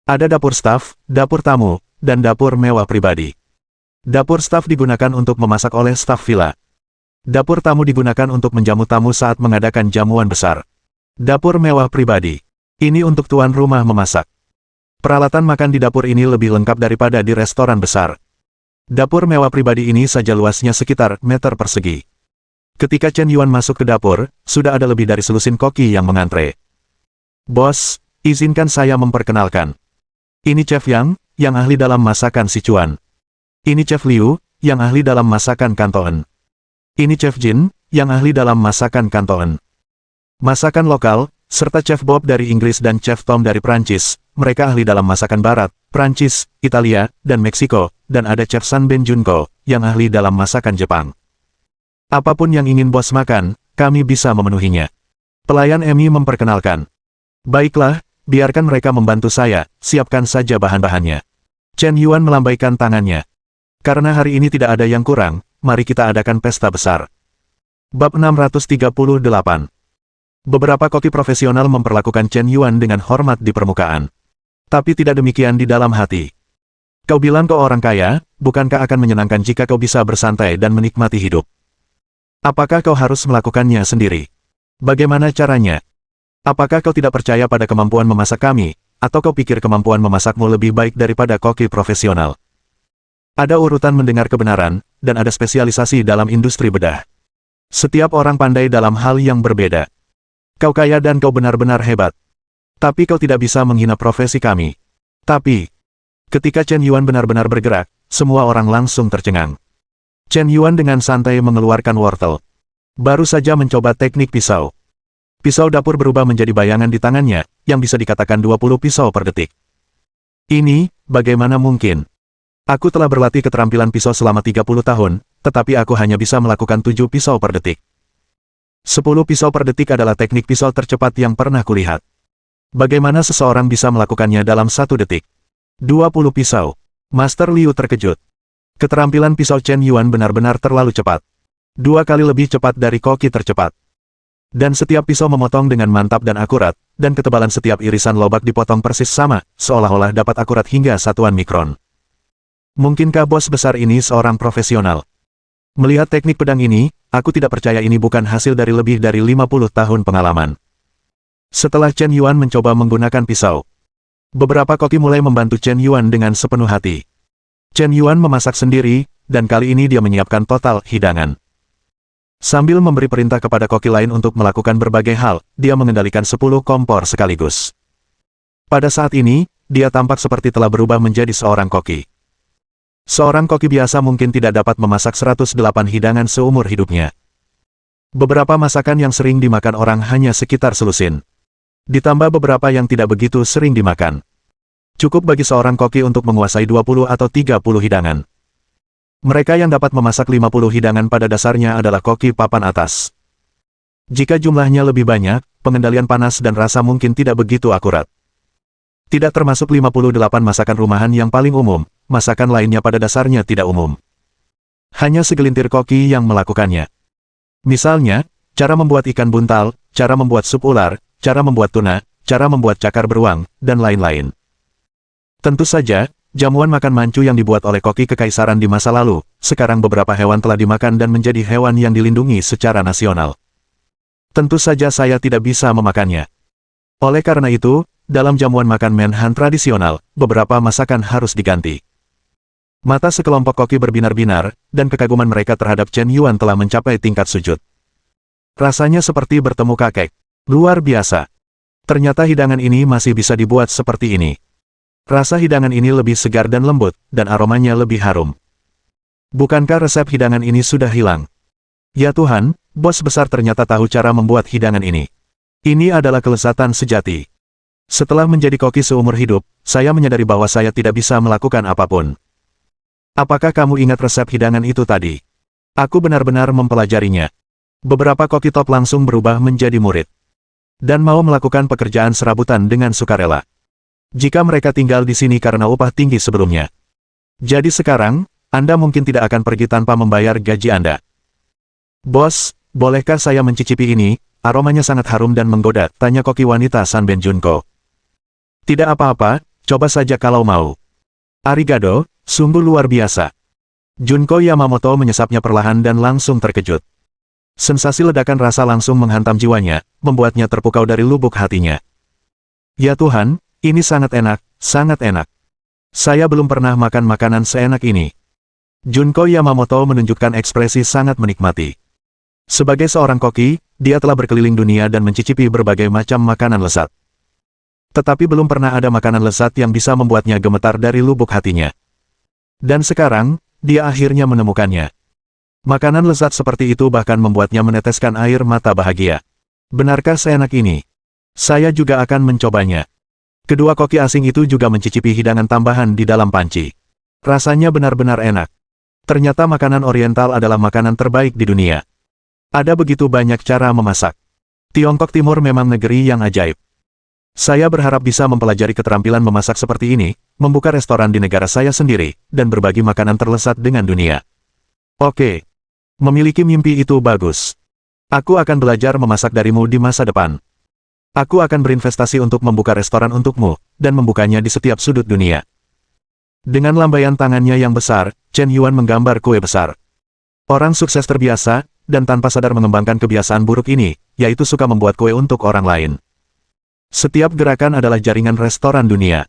[SPEAKER 1] Ada dapur staf, dapur tamu, dan dapur mewah pribadi. Dapur staf digunakan untuk memasak oleh staf villa. Dapur tamu digunakan untuk menjamu tamu saat mengadakan jamuan besar. Dapur mewah pribadi. Ini untuk tuan rumah memasak. Peralatan makan di dapur ini lebih lengkap daripada di restoran besar. Dapur mewah pribadi ini saja luasnya sekitar meter persegi. Ketika Chen Yuan masuk ke dapur, sudah ada lebih dari selusin koki yang mengantre. Bos, izinkan saya memperkenalkan. Ini Chef Yang, yang ahli dalam masakan Sichuan. Ini Chef Liu, yang ahli dalam masakan Kanton. Ini Chef Jin, yang ahli dalam masakan Kanton. Masakan lokal, serta Chef Bob dari Inggris dan Chef Tom dari Prancis, mereka ahli dalam masakan Barat, Prancis, Italia, dan Meksiko, dan ada Chef San Ben Junko, yang ahli dalam masakan Jepang. Apapun yang ingin bos makan, kami bisa memenuhinya. Pelayan Emmy memperkenalkan. Baiklah, biarkan mereka membantu saya, siapkan saja bahan-bahannya. Chen Yuan melambaikan tangannya. Karena hari ini tidak ada yang kurang, mari kita adakan pesta besar. Bab 638. Beberapa koki profesional memperlakukan Chen Yuan dengan hormat di permukaan. Tapi tidak demikian di dalam hati. Kau bilang kau orang kaya, bukankah akan menyenangkan jika kau bisa bersantai dan menikmati hidup? Apakah kau harus melakukannya sendiri? Bagaimana caranya? Apakah kau tidak percaya pada kemampuan memasak kami, atau kau pikir kemampuan memasakmu lebih baik daripada koki profesional? Ada urutan mendengar kebenaran, dan ada spesialisasi dalam industri bedah. Setiap orang pandai dalam hal yang berbeda. Kau kaya dan kau benar-benar hebat. Tapi kau tidak bisa menghina profesi kami. Tapi, ketika Chen Yuan benar-benar bergerak, semua orang langsung tercengang. Chen Yuan dengan santai mengeluarkan wortel. Baru saja mencoba teknik pisau. Pisau dapur berubah menjadi bayangan di tangannya, yang bisa dikatakan 20 pisau per detik. Ini, bagaimana mungkin? Aku telah berlatih keterampilan pisau selama 30 tahun, tetapi aku hanya bisa melakukan 7 pisau per detik. 10 pisau per detik adalah teknik pisau tercepat yang pernah kulihat. Bagaimana seseorang bisa melakukannya dalam 1 detik? 20 pisau. Master Liu terkejut. Keterampilan pisau Chen Yuan benar-benar terlalu cepat. 2 kali lebih cepat dari koki tercepat. Dan setiap pisau memotong dengan mantap dan akurat, dan ketebalan setiap irisan lobak dipotong persis sama, seolah-olah dapat akurat hingga satuan mikron. Mungkinkah bos besar ini seorang profesional? Melihat teknik pedang ini, aku tidak percaya ini bukan hasil dari lebih dari 50 tahun pengalaman. Setelah Chen Yuan mencoba menggunakan pisau, beberapa koki mulai membantu Chen Yuan dengan sepenuh hati. Chen Yuan memasak sendiri, dan kali ini dia menyiapkan total hidangan. Sambil memberi perintah kepada koki lain untuk melakukan berbagai hal, dia mengendalikan 10 kompor sekaligus. Pada saat ini, dia tampak seperti telah berubah menjadi seorang koki. Seorang koki biasa mungkin tidak dapat memasak 108 hidangan seumur hidupnya. Beberapa masakan yang sering dimakan orang hanya sekitar selusin. Ditambah beberapa yang tidak begitu sering dimakan. Cukup bagi seorang koki untuk menguasai 20 atau 30 hidangan. Mereka yang dapat memasak 50 hidangan pada dasarnya adalah koki papan atas. Jika jumlahnya lebih banyak, pengendalian panas dan rasa mungkin tidak begitu akurat. Tidak termasuk 58 masakan rumahan yang paling umum, masakan lainnya pada dasarnya tidak umum. Hanya segelintir koki yang melakukannya. Misalnya, cara membuat ikan buntal, cara membuat sup ular, cara membuat tuna, cara membuat cakar beruang, dan lain-lain. Tentu saja, jamuan makan mancu yang dibuat oleh koki kekaisaran di masa lalu, sekarang beberapa hewan telah dimakan dan menjadi hewan yang dilindungi secara nasional. Tentu saja saya tidak bisa memakannya. Oleh karena itu, dalam jamuan makan Menhan tradisional, beberapa masakan harus diganti. Mata sekelompok koki berbinar-binar, dan kekaguman mereka terhadap Chen Yuan telah mencapai tingkat sujud. Rasanya seperti bertemu kakek. Luar biasa. Ternyata hidangan ini masih bisa dibuat seperti ini. Rasa hidangan ini lebih segar dan lembut, dan aromanya lebih harum. Bukankah resep hidangan ini sudah hilang? Ya Tuhan, bos besar ternyata tahu cara membuat hidangan ini. Ini adalah kelezatan sejati. Setelah menjadi koki seumur hidup, saya menyadari bahwa saya tidak bisa melakukan apapun. Apakah kamu ingat resep hidangan itu tadi? Aku benar-benar mempelajarinya. Beberapa koki top langsung berubah menjadi murid. Dan mau melakukan pekerjaan serabutan dengan sukarela. Jika mereka tinggal di sini karena upah tinggi sebelumnya. Jadi sekarang, Anda mungkin tidak akan pergi tanpa membayar gaji Anda. Bos, bolehkah saya mencicipi ini? Aromanya sangat harum dan menggoda, tanya koki wanita Sanben Junko. Tidak apa-apa, coba saja kalau mau. Arigato, sungguh luar biasa. Junko Yamamoto menyesapnya perlahan dan langsung terkejut. Sensasi ledakan rasa langsung menghantam jiwanya, membuatnya terpukau dari lubuk hatinya. Ya Tuhan, ini sangat enak, sangat enak. Saya belum pernah makan makanan seenak ini. Junko Yamamoto menunjukkan ekspresi sangat menikmati. Sebagai seorang koki, dia telah berkeliling dunia dan mencicipi berbagai macam makanan lezat. Tetapi belum pernah ada makanan lezat yang bisa membuatnya gemetar dari lubuk hatinya. Dan sekarang, dia akhirnya menemukannya. Makanan lezat seperti itu bahkan membuatnya meneteskan air mata bahagia. Benarkah seenak ini? Saya juga akan mencobanya. Kedua koki asing itu juga mencicipi hidangan tambahan di dalam panci. Rasanya benar-benar enak. Ternyata makanan oriental adalah makanan terbaik di dunia. Ada begitu banyak cara memasak. Tiongkok Timur memang negeri yang ajaib. Saya berharap bisa mempelajari keterampilan memasak seperti ini, membuka restoran di negara saya sendiri, dan berbagi makanan terlezat dengan dunia. Oke. Memiliki mimpi itu bagus. Aku akan belajar memasak darimu di masa depan. Aku akan berinvestasi untuk membuka restoran untukmu, dan membukanya di setiap sudut dunia. Dengan lambaian tangannya yang besar, Chen Yuan menggambar kue besar. Orang sukses terbiasa, dan tanpa sadar mengembangkan kebiasaan buruk ini, yaitu suka membuat kue untuk orang lain. Setiap gerakan adalah jaringan restoran dunia.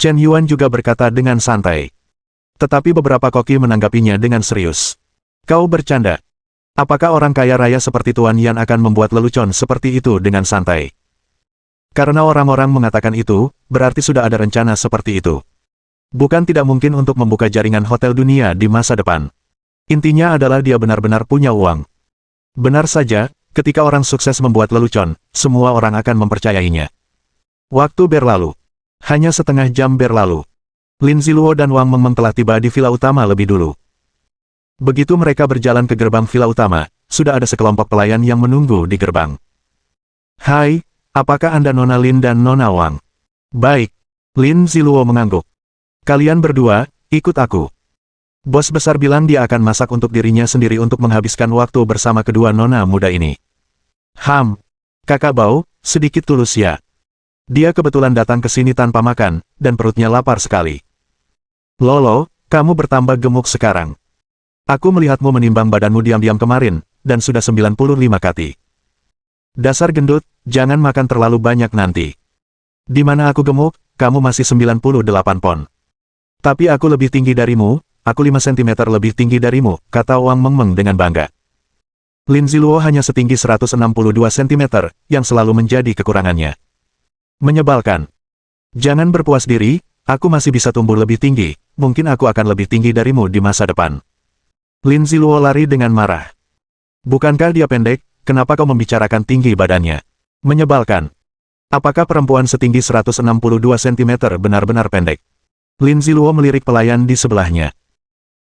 [SPEAKER 1] Chen Yuan juga berkata dengan santai. Tetapi beberapa koki menanggapinya dengan serius. Kau bercanda. Apakah orang kaya raya seperti Tuan Yan akan membuat lelucon seperti itu dengan santai? Karena orang-orang mengatakan itu, berarti sudah ada rencana seperti itu. Bukan tidak mungkin untuk membuka jaringan hotel dunia di masa depan. Intinya adalah dia benar-benar punya uang. Benar saja, ketika orang sukses membuat lelucon, semua orang akan mempercayainya. Waktu berlalu. Hanya setengah jam berlalu. Lin Ziluo dan Wang Mengmeng telah tiba di villa utama lebih dulu. Begitu mereka berjalan ke gerbang villa utama, sudah ada sekelompok pelayan yang menunggu di gerbang. Hai, apakah Anda Nona Lin dan Nona Wang? Baik. Lin Ziluo mengangguk. Kalian berdua, ikut aku. Bos besar bilang dia akan masak untuk dirinya sendiri untuk menghabiskan waktu bersama kedua nona muda ini. Kakak Bao, sedikit tulus ya. Dia kebetulan datang ke sini tanpa makan, dan perutnya lapar sekali. Lolo, kamu bertambah gemuk sekarang. Aku melihatmu menimbang badanmu diam-diam kemarin, dan sudah 95 kati. Dasar gendut, jangan makan terlalu banyak nanti. Di mana aku gemuk, kamu masih 98 pon. Tapi aku lebih tinggi darimu, aku 5 cm lebih tinggi darimu, kata Wang Mengmeng dengan bangga. Lin Ziluo hanya setinggi 162 cm, yang selalu menjadi kekurangannya. Menyebalkan. Jangan berpuas diri, aku masih bisa tumbuh lebih tinggi, mungkin aku akan lebih tinggi darimu di masa depan. Lin Ziluo lari dengan marah. Bukankah dia pendek, kenapa kau membicarakan tinggi badannya? Menyebalkan. Apakah perempuan setinggi 162 cm benar-benar pendek? Lin Ziluo melirik pelayan di sebelahnya.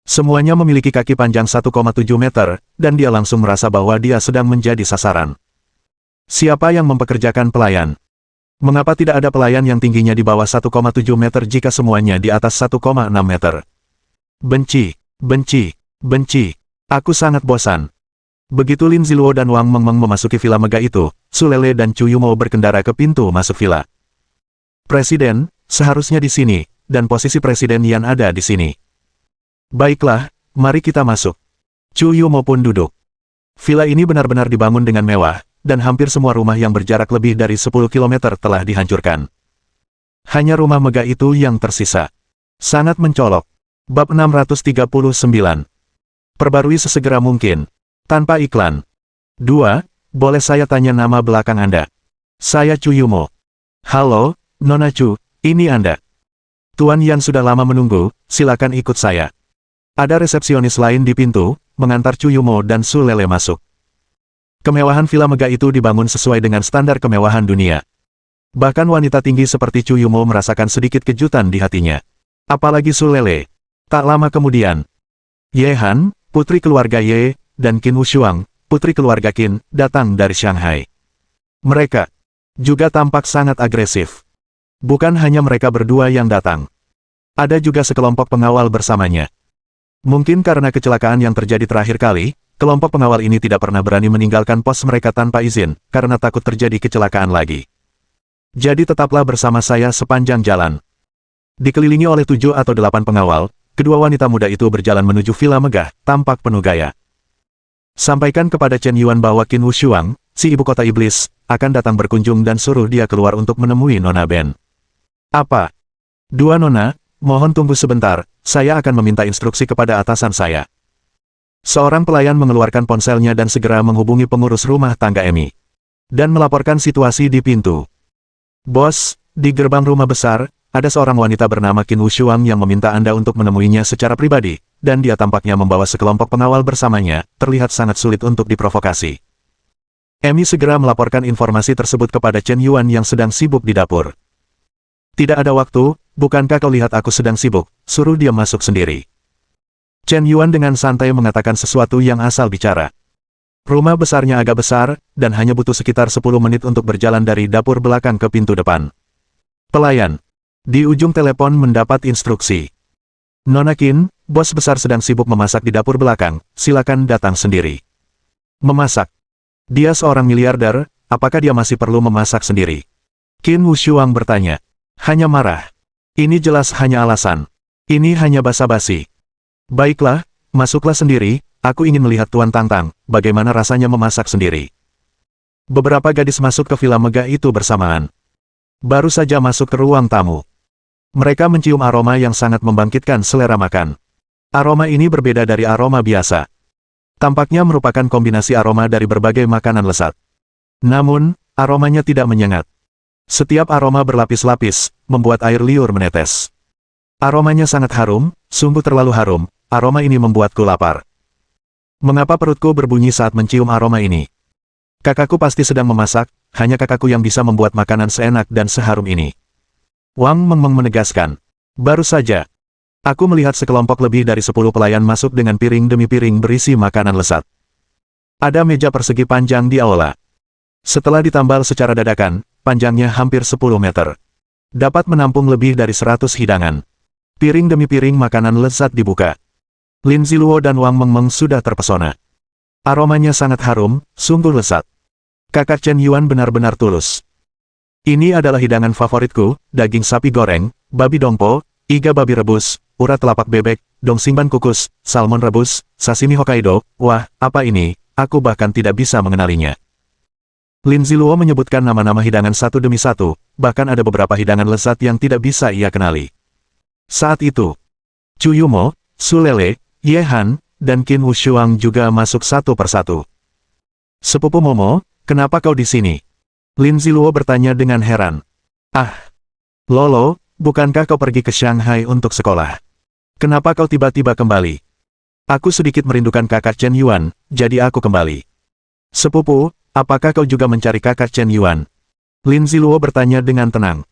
[SPEAKER 1] Semuanya memiliki kaki panjang 1,7 meter, dan dia langsung merasa bahwa dia sedang menjadi sasaran. Siapa yang mempekerjakan pelayan? Mengapa tidak ada pelayan yang tingginya di bawah 1,7 meter jika semuanya di atas 1,6 meter? Benci, benci. Benci. Aku sangat bosan. Begitu Lin Ziluo dan Wang Mengmeng memasuki villa megah itu, Su Lele dan Chu Yumo berkendara ke pintu masuk villa. Presiden, seharusnya di sini, dan posisi Presiden Yan ada di sini. Baiklah, mari kita masuk. Chu Yumo pun duduk. Villa ini benar-benar dibangun dengan mewah, dan hampir semua rumah yang berjarak lebih dari 10 km telah dihancurkan. Hanya rumah megah itu yang tersisa. Sangat mencolok. Bab 639. Perbarui sesegera mungkin. Tanpa iklan. 2. Boleh saya tanya nama belakang Anda? Saya Chu Yumo. Halo, Nona Chu, ini Anda. Tuan Yan sudah lama menunggu, silakan ikut saya. Ada resepsionis lain di pintu, mengantar Chu Yumo dan Su Lele masuk. Kemewahan villa megah itu dibangun sesuai dengan standar kemewahan dunia. Bahkan wanita tinggi seperti Chu Yumo merasakan sedikit kejutan di hatinya. Apalagi Su Lele. Tak lama kemudian, Ye Han, putri keluarga Ye, dan Qin Wushuang, putri keluarga Qin, datang dari Shanghai. Mereka juga tampak sangat agresif. Bukan hanya mereka berdua yang datang. Ada juga sekelompok pengawal bersamanya. Mungkin karena kecelakaan yang terjadi terakhir kali, kelompok pengawal ini tidak pernah berani meninggalkan pos mereka tanpa izin, karena takut terjadi kecelakaan lagi. Jadi tetaplah bersama saya sepanjang jalan. Dikelilingi oleh 7 atau 8 pengawal, kedua wanita muda itu berjalan menuju villa megah, tampak penuh gaya. Sampaikan kepada Chen Yuan bahwa Qin Wushuang, si ibu kota iblis, akan datang berkunjung dan suruh dia keluar untuk menemui Nona Ben. Apa? Dua nona, mohon tunggu sebentar, saya akan meminta instruksi kepada atasan saya. Seorang pelayan mengeluarkan ponselnya dan segera menghubungi pengurus rumah tangga Emi. Dan melaporkan situasi di pintu. Bos, di gerbang rumah besar, ada seorang wanita bernama Qin Wushuang yang meminta Anda untuk menemuinya secara pribadi, dan dia tampaknya membawa sekelompok pengawal bersamanya, terlihat sangat sulit untuk diprovokasi. Emi segera melaporkan informasi tersebut kepada Chen Yuan yang sedang sibuk di dapur. Tidak ada waktu, bukankah kau lihat aku sedang sibuk, suruh dia masuk sendiri. Chen Yuan dengan santai mengatakan sesuatu yang asal bicara. Rumah besarnya agak besar, dan hanya butuh sekitar 10 menit untuk berjalan dari dapur belakang ke pintu depan. Pelayan. Di ujung telepon mendapat instruksi. Nona Qin, bos besar sedang sibuk memasak di dapur belakang, silakan datang sendiri. Memasak. Dia seorang miliarder, apakah dia masih perlu memasak sendiri? Qin Wushuang bertanya. Hanya marah. Ini jelas hanya alasan. Ini hanya basa-basi. Baiklah, masuklah sendiri, aku ingin melihat Tuan Tangtang, bagaimana rasanya memasak sendiri. Beberapa gadis masuk ke villa megah itu bersamaan. Baru saja masuk ke ruang tamu. Mereka mencium aroma yang sangat membangkitkan selera makan. Aroma ini berbeda dari aroma biasa. Tampaknya merupakan kombinasi aroma dari berbagai makanan lezat. Namun, aromanya tidak menyengat. Setiap aroma berlapis-lapis, membuat air liur menetes. Aromanya sangat harum, sungguh terlalu harum, aroma ini membuatku lapar. Mengapa perutku berbunyi saat mencium aroma ini? Kakakku pasti sedang memasak, hanya kakakku yang bisa membuat makanan seenak dan seharum ini. Wang Mengmeng menegaskan. Baru saja, aku melihat sekelompok lebih dari 10 pelayan masuk dengan piring demi piring berisi makanan lezat. Ada meja persegi panjang di aula. Setelah ditambal secara dadakan, panjangnya hampir 10 meter. Dapat menampung lebih dari 100 hidangan. Piring demi piring makanan lezat dibuka. Lin Ziluo dan Wang Mengmeng sudah terpesona. Aromanya sangat harum, sungguh lezat. Kakak Chen Yuan benar-benar tulus. Ini adalah hidangan favoritku, daging sapi goreng, babi dongpo, iga babi rebus, urat telapak bebek, dong simban kukus, salmon rebus, sashimi Hokkaido. Wah, apa ini? Aku bahkan tidak bisa mengenalinya. Lin Ziluo menyebutkan nama-nama hidangan satu demi satu, bahkan ada beberapa hidangan lezat yang tidak bisa ia kenali. Saat itu, Chu Yumo, Su Lele, Ye Han, dan Qin Wushuang juga masuk satu persatu. Sepupu Momo, kenapa kau di sini? Lin Ziluo bertanya dengan heran. Ah, Lolo, bukankah kau pergi ke Shanghai untuk sekolah? Kenapa kau tiba-tiba kembali? Aku sedikit merindukan kakak Chen Yuan, jadi aku kembali. Sepupu, apakah kau juga mencari kakak Chen Yuan? Lin Ziluo bertanya dengan tenang.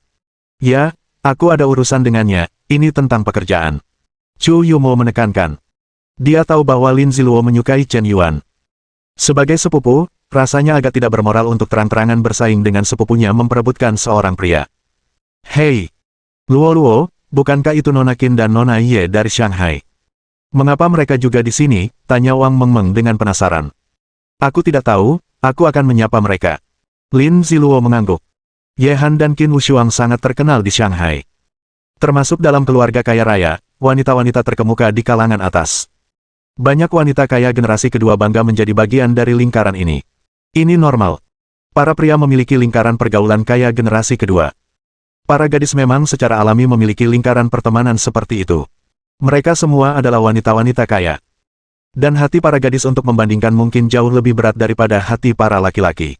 [SPEAKER 1] Ya, aku ada urusan dengannya, ini tentang pekerjaan. Chu Yumo menekankan. Dia tahu bahwa Lin Ziluo menyukai Chen Yuan. Sebagai sepupu, rasanya agak tidak bermoral untuk terang-terangan bersaing dengan sepupunya memperebutkan seorang pria. Hei! Luo, bukankah itu Nona Qin dan Nona Ye dari Shanghai? Mengapa mereka juga di sini? Tanya Wang Mengmeng dengan penasaran. Aku tidak tahu, aku akan menyapa mereka. Lin Ziluo mengangguk. Ye Han dan Qin Wushuang sangat terkenal di Shanghai. Termasuk dalam keluarga kaya raya, wanita-wanita terkemuka di kalangan atas. Banyak wanita kaya generasi kedua bangga menjadi bagian dari lingkaran ini. Ini normal. Para pria memiliki lingkaran pergaulan kaya generasi kedua. Para gadis memang secara alami memiliki lingkaran pertemanan seperti itu. Mereka semua adalah wanita-wanita kaya. Dan hati para gadis untuk membandingkan mungkin jauh lebih berat daripada hati para laki-laki.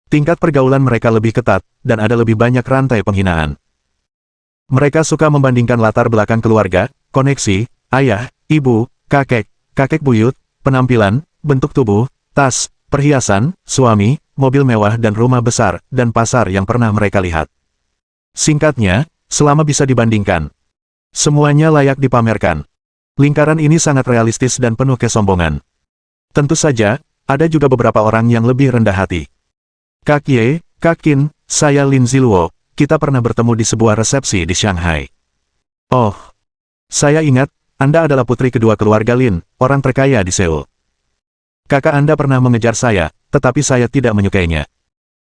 [SPEAKER 1] Tingkat pergaulan mereka lebih ketat, dan ada lebih banyak rantai penghinaan. Mereka suka membandingkan latar belakang keluarga, koneksi, ayah, ibu, kakek buyut, penampilan, bentuk tubuh, tas, perhiasan, suami, mobil mewah dan rumah besar, dan pasar yang pernah mereka lihat. Singkatnya, selama bisa dibandingkan, semuanya layak dipamerkan. Lingkaran ini sangat realistis dan penuh kesombongan. Tentu saja, ada juga beberapa orang yang lebih rendah hati. Kak Ye, Kak Qin, saya Lin Ziluo, kita pernah bertemu di sebuah resepsi di Shanghai. Oh, saya ingat, Anda adalah putri kedua keluarga Lin, orang terkaya di Seoul. Kakak Anda pernah mengejar saya, tetapi saya tidak menyukainya.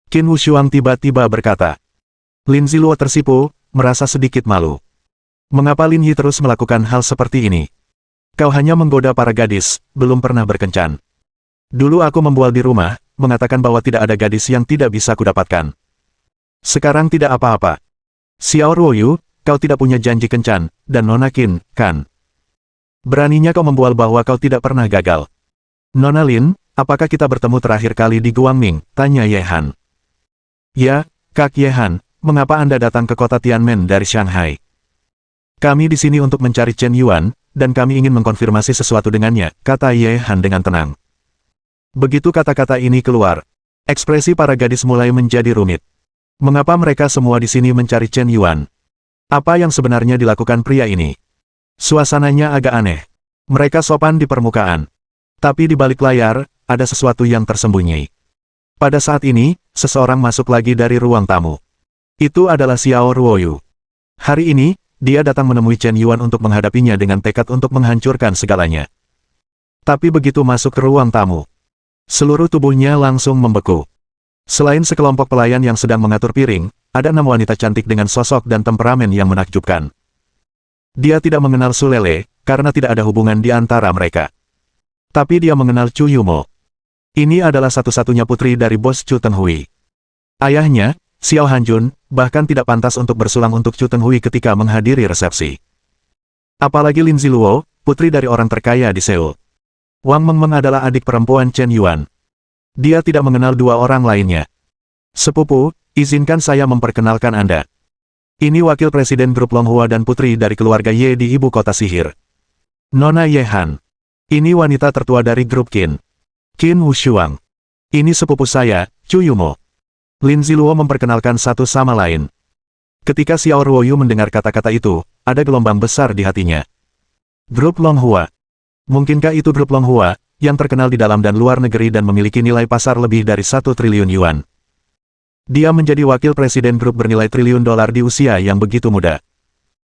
[SPEAKER 1] Qin Wushuang tiba-tiba berkata. Lin Ziluo tersipu, merasa sedikit malu. Mengapa Lin Yi terus melakukan hal seperti ini? Kau hanya menggoda para gadis, belum pernah berkencan. Dulu aku membual di rumah, mengatakan bahwa tidak ada gadis yang tidak bisa kudapatkan. Sekarang tidak apa-apa. Xiao Ruoyu, kau tidak punya janji kencan, dan Nona Qin, kan? Beraninya kau membual bahwa kau tidak pernah gagal. Nona Lin, apakah kita bertemu terakhir kali di Guangming? Tanya Ye Han. Ya, Kak Ye Han, mengapa Anda datang ke kota Tianmen dari Shanghai? Kami di sini untuk mencari Chen Yuan, dan kami ingin mengkonfirmasi sesuatu dengannya, kata Ye Han dengan tenang. Begitu kata-kata ini keluar, ekspresi para gadis mulai menjadi rumit. Mengapa mereka semua di sini mencari Chen Yuan? Apa yang sebenarnya dilakukan pria ini? Suasananya agak aneh. Mereka sopan di permukaan. Tapi di balik layar, ada sesuatu yang tersembunyi. Pada saat ini, seseorang masuk lagi dari ruang tamu. Itu adalah Xiao Ruoyu. Hari ini, dia datang menemui Chen Yuan untuk menghadapinya dengan tekad untuk menghancurkan segalanya. Tapi begitu masuk ke ruang tamu, seluruh tubuhnya langsung membeku. Selain sekelompok pelayan yang sedang mengatur piring, ada 6 wanita cantik dengan sosok dan temperamen yang menakjubkan. Dia tidak mengenal Su Lele, karena tidak ada hubungan di antara mereka. Tapi dia mengenal Chu Yumo. Ini adalah satu-satunya putri dari bos Chu Tenghui. Ayahnya, Xiao Hanjun, bahkan tidak pantas untuk bersulang untuk Chu Tenghui ketika menghadiri resepsi. Apalagi Lin Ziluo, putri dari orang terkaya di Seoul. Wang Mengmeng adalah adik perempuan Chen Yuan. Dia tidak mengenal dua orang lainnya. Sepupu, izinkan saya memperkenalkan Anda. Ini wakil presiden grup Longhua dan putri dari keluarga Ye di ibu kota sihir. Nona Ye Han. Ini wanita tertua dari grup Qin. Qin Wushuang. Ini sepupu saya, Chu Yumo. Lin Ziluo memperkenalkan satu sama lain. Ketika Xiao Ruoyu mendengar kata-kata itu, ada gelombang besar di hatinya. Grup Longhua. Mungkinkah itu grup Longhua, yang terkenal di dalam dan luar negeri dan memiliki nilai pasar lebih dari 1 triliun yuan? Dia menjadi wakil presiden grup bernilai triliun dolar di usia yang begitu muda.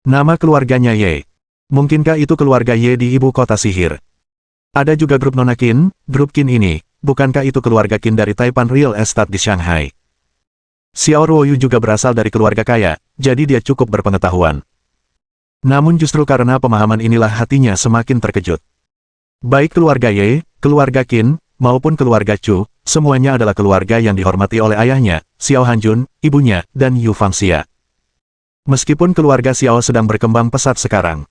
[SPEAKER 1] Nama keluarganya Ye. Mungkinkah itu keluarga Ye di ibu kota sihir? Ada juga grup Nona Qin, grup Qin ini, bukankah itu keluarga Qin dari Taipan Real Estate di Shanghai? Xiao Ruoyu juga berasal dari keluarga kaya, jadi dia cukup berpengetahuan. Namun justru karena pemahaman inilah hatinya semakin terkejut. Baik keluarga Ye, keluarga Qin, maupun keluarga Chu, semuanya adalah keluarga yang dihormati oleh ayahnya, Xiao Hanjun, ibunya, dan Yu Fangxia. Meskipun keluarga Xiao sedang berkembang pesat sekarang,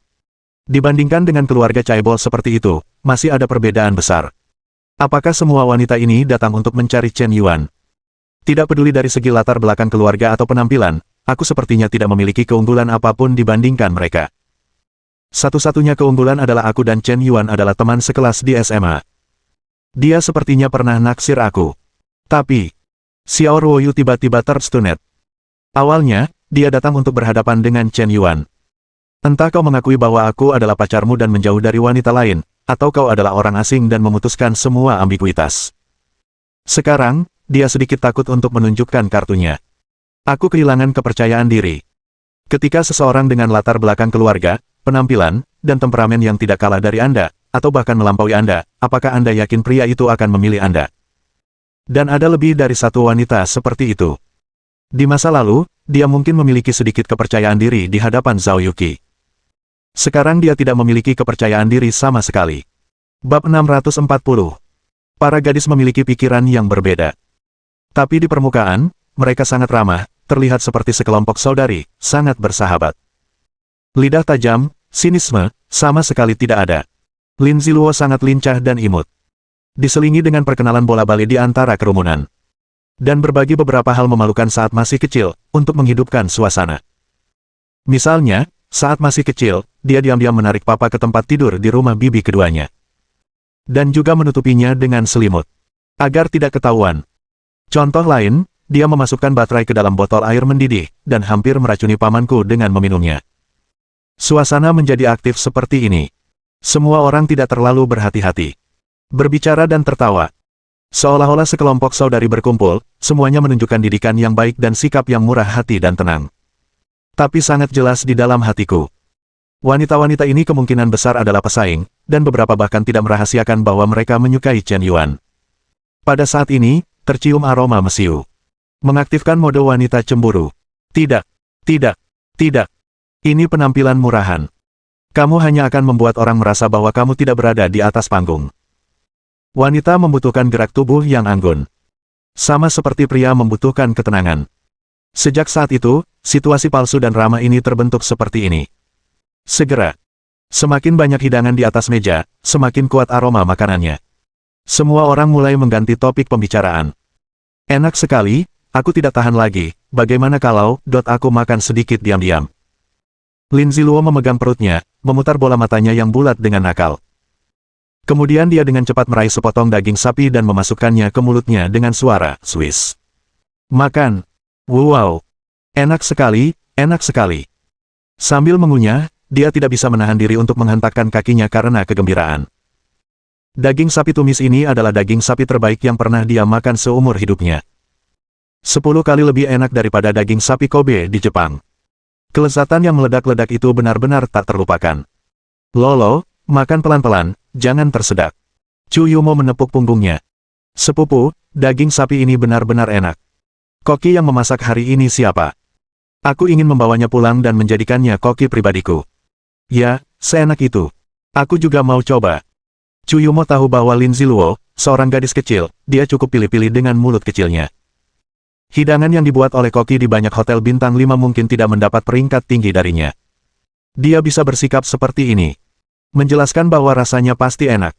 [SPEAKER 1] dibandingkan dengan keluarga Caibol seperti itu, masih ada perbedaan besar. Apakah semua wanita ini datang untuk mencari Chen Yuan? Tidak peduli dari segi latar belakang keluarga atau penampilan, aku sepertinya tidak memiliki keunggulan apapun dibandingkan mereka. Satu-satunya keunggulan adalah aku dan Chen Yuan adalah teman sekelas di SMA. Dia sepertinya pernah naksir aku. Tapi, Xiao Ruoyu tiba-tiba terstunet. Awalnya, dia datang untuk berhadapan dengan Chen Yuan. Entah kau mengakui bahwa aku adalah pacarmu dan menjauh dari wanita lain, atau kau adalah orang asing dan memutuskan semua ambiguitas. Sekarang, dia sedikit takut untuk menunjukkan kartunya. Aku kehilangan kepercayaan diri. Ketika seseorang dengan latar belakang keluarga, penampilan, dan temperamen yang tidak kalah dari Anda, atau bahkan melampaui Anda, apakah Anda yakin pria itu akan memilih Anda? Dan ada lebih dari satu wanita seperti itu. Di masa lalu, dia mungkin memiliki sedikit kepercayaan diri di hadapan Zhao Yuqi. Sekarang dia tidak memiliki kepercayaan diri sama sekali. Bab 640. Para gadis memiliki pikiran yang berbeda. Tapi di permukaan, mereka sangat ramah, terlihat seperti sekelompok saudari, sangat bersahabat. Lidah tajam, sinisme, sama sekali tidak ada. Lin Ziluo sangat lincah dan imut. Diselingi dengan perkenalan bola-bali di antara kerumunan. Dan berbagi beberapa hal memalukan saat masih kecil, untuk menghidupkan suasana. Misalnya, saat masih kecil, dia diam-diam menarik papa ke tempat tidur di rumah bibi keduanya. Dan juga menutupinya dengan selimut. Agar tidak ketahuan. Contoh lain, dia memasukkan baterai ke dalam botol air mendidih, dan hampir meracuni pamanku dengan meminumnya. Suasana menjadi aktif seperti ini. Semua orang tidak terlalu berhati-hati. Berbicara dan tertawa. Seolah-olah sekelompok saudari berkumpul, semuanya menunjukkan didikan yang baik dan sikap yang murah hati dan tenang. Tapi sangat jelas di dalam hatiku. Wanita-wanita ini kemungkinan besar adalah pesaing, dan beberapa bahkan tidak merahasiakan bahwa mereka menyukai Chen Yuan. Pada saat ini, tercium aroma mesiu. Mengaktifkan mode wanita cemburu. Tidak, tidak, tidak. Ini penampilan murahan. Kamu hanya akan membuat orang merasa bahwa kamu tidak berada di atas panggung. Wanita membutuhkan gerak tubuh yang anggun. Sama seperti pria membutuhkan ketenangan. Sejak saat itu, situasi palsu dan ramah ini terbentuk seperti ini. Segera. Semakin banyak hidangan di atas meja, semakin kuat aroma makanannya. Semua orang mulai mengganti topik pembicaraan. Enak sekali, aku tidak tahan lagi, bagaimana kalau, aku makan sedikit diam-diam. Lin Ziluo memegang perutnya, memutar bola matanya yang bulat dengan nakal. Kemudian dia dengan cepat meraih sepotong daging sapi dan memasukkannya ke mulutnya dengan suara Swiss. Makan. Wow. Enak sekali, enak sekali. Sambil mengunyah, dia tidak bisa menahan diri untuk menghentakkan kakinya karena kegembiraan. Daging sapi tumis ini adalah daging sapi terbaik yang pernah dia makan seumur hidupnya. 10 kali lebih enak daripada daging sapi Kobe di Jepang. Kelezatan yang meledak-ledak itu benar-benar tak terlupakan. Lolo, makan pelan-pelan, jangan tersedak. Chu Yumo menepuk punggungnya. Sepupu, daging sapi ini benar-benar enak. Koki yang memasak hari ini siapa? Aku ingin membawanya pulang dan menjadikannya koki pribadiku. Ya, seenak itu. Aku juga mau coba. Chu Yumo tahu bahwa Lin Ziluo, seorang gadis kecil, dia cukup pilih-pilih dengan mulut kecilnya. Hidangan yang dibuat oleh koki di banyak hotel bintang 5 mungkin tidak mendapat peringkat tinggi darinya. Dia bisa bersikap seperti ini. Menjelaskan bahwa rasanya pasti enak.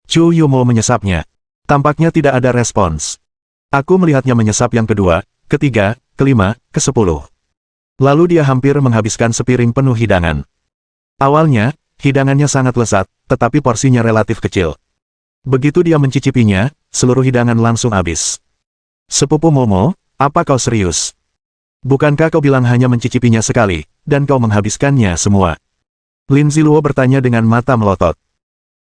[SPEAKER 1] Chu Yumo menyesapnya. Tampaknya tidak ada respons. Aku melihatnya menyesap yang kedua, ketiga, kelima, ke-10. Lalu dia hampir menghabiskan sepiring penuh hidangan. Awalnya, hidangannya sangat lezat, tetapi porsinya relatif kecil. Begitu dia mencicipinya, seluruh hidangan langsung habis. Sepupu Momo, apa kau serius? Bukankah kau bilang hanya mencicipinya sekali, dan kau menghabiskannya semua? Lin Ziluo bertanya dengan mata melotot.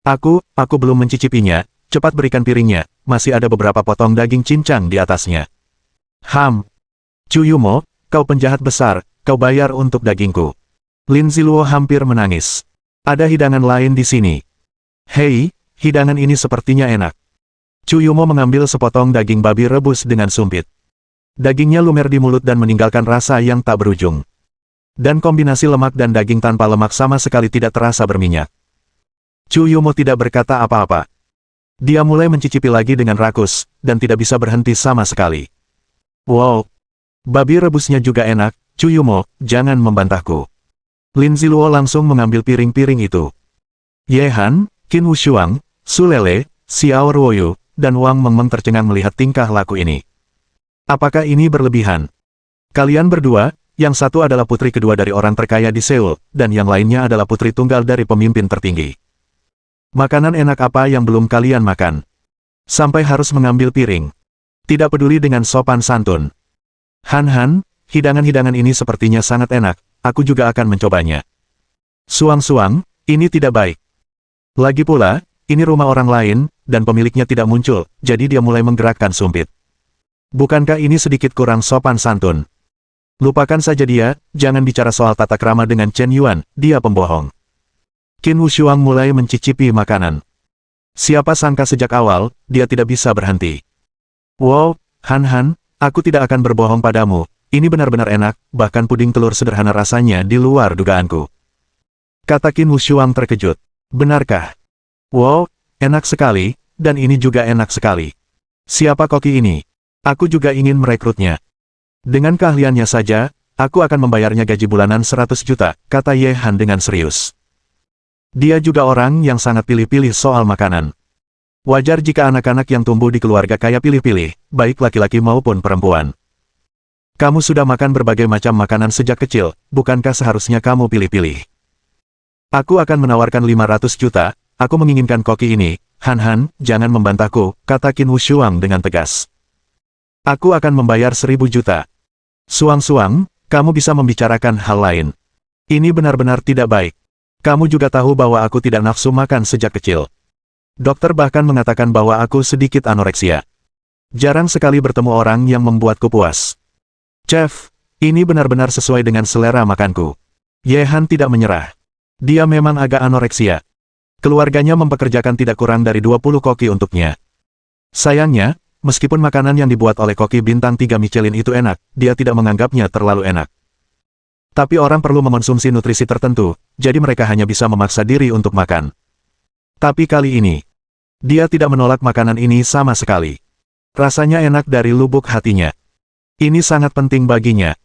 [SPEAKER 1] Aku belum mencicipinya, cepat berikan piringnya, masih ada beberapa potong daging cincang di atasnya. Chu Yumo, kau penjahat besar, kau bayar untuk dagingku. Lin Ziluo hampir menangis. Ada hidangan lain di sini. Hei, hidangan ini sepertinya enak. Chu Yumo mengambil sepotong daging babi rebus dengan sumpit. Dagingnya lumer di mulut dan meninggalkan rasa yang tak berujung. Dan kombinasi lemak dan daging tanpa lemak sama sekali tidak terasa berminyak. Chu Yumo tidak berkata apa-apa. Dia mulai mencicipi lagi dengan rakus, dan tidak bisa berhenti sama sekali. Wow! Babi rebusnya juga enak, Chu Yumo, jangan membantahku. Lin Ziluo langsung mengambil piring-piring itu. Ye Han, Qin Wushuang, Su Lele, Xiao Ruoyu, dan Wang Mengmeng tercengang melihat tingkah laku ini. Apakah ini berlebihan? Kalian berdua, yang satu adalah putri kedua dari orang terkaya di Seoul, dan yang lainnya adalah putri tunggal dari pemimpin tertinggi. Makanan enak apa yang belum kalian makan? Sampai harus mengambil piring. Tidak peduli dengan sopan santun. Han, hidangan-hidangan ini sepertinya sangat enak, aku juga akan mencobanya. Suang, ini tidak baik. Lagi pula, ini rumah orang lain, dan pemiliknya tidak muncul, jadi dia mulai menggerakkan sumpit. Bukankah ini sedikit kurang sopan santun? Lupakan saja dia, jangan bicara soal tata krama dengan Chen Yuan, dia pembohong. Qin Wushuang mulai mencicipi makanan. Siapa sangka sejak awal, dia tidak bisa berhenti. Wow, Han, aku tidak akan berbohong padamu, ini benar-benar enak, bahkan puding telur sederhana rasanya di luar dugaanku. Kata Qin Wushuang terkejut. Benarkah? Wow, enak sekali, dan ini juga enak sekali. Siapa koki ini? Aku juga ingin merekrutnya. Dengan keahliannya saja, aku akan membayarnya gaji bulanan 100 juta, kata Ye Han dengan serius. Dia juga orang yang sangat pilih-pilih soal makanan. Wajar jika anak-anak yang tumbuh di keluarga kaya pilih-pilih, baik laki-laki maupun perempuan. Kamu sudah makan berbagai macam makanan sejak kecil, bukankah seharusnya kamu pilih-pilih? Aku akan menawarkan 500 juta, aku menginginkan koki ini, Han, jangan membantahku, kata Qin Wushuang dengan tegas. Aku akan membayar 1000 juta. Suang, kamu bisa membicarakan hal lain. Ini benar-benar tidak baik. Kamu juga tahu bahwa aku tidak nafsu makan sejak kecil. Dokter bahkan mengatakan bahwa aku sedikit anoreksia. Jarang sekali bertemu orang yang membuatku puas. Chef, ini benar-benar sesuai dengan selera makanku. Ye Han tidak menyerah. Dia memang agak anoreksia. Keluarganya mempekerjakan tidak kurang dari 20 koki untuknya. Sayangnya, meskipun makanan yang dibuat oleh koki bintang 3 Michelin itu enak, dia tidak menganggapnya terlalu enak. Tapi orang perlu mengonsumsi nutrisi tertentu, jadi mereka hanya bisa memaksa diri untuk makan. Tapi kali ini, dia tidak menolak makanan ini sama sekali. Rasanya enak dari lubuk hatinya. Ini sangat penting baginya.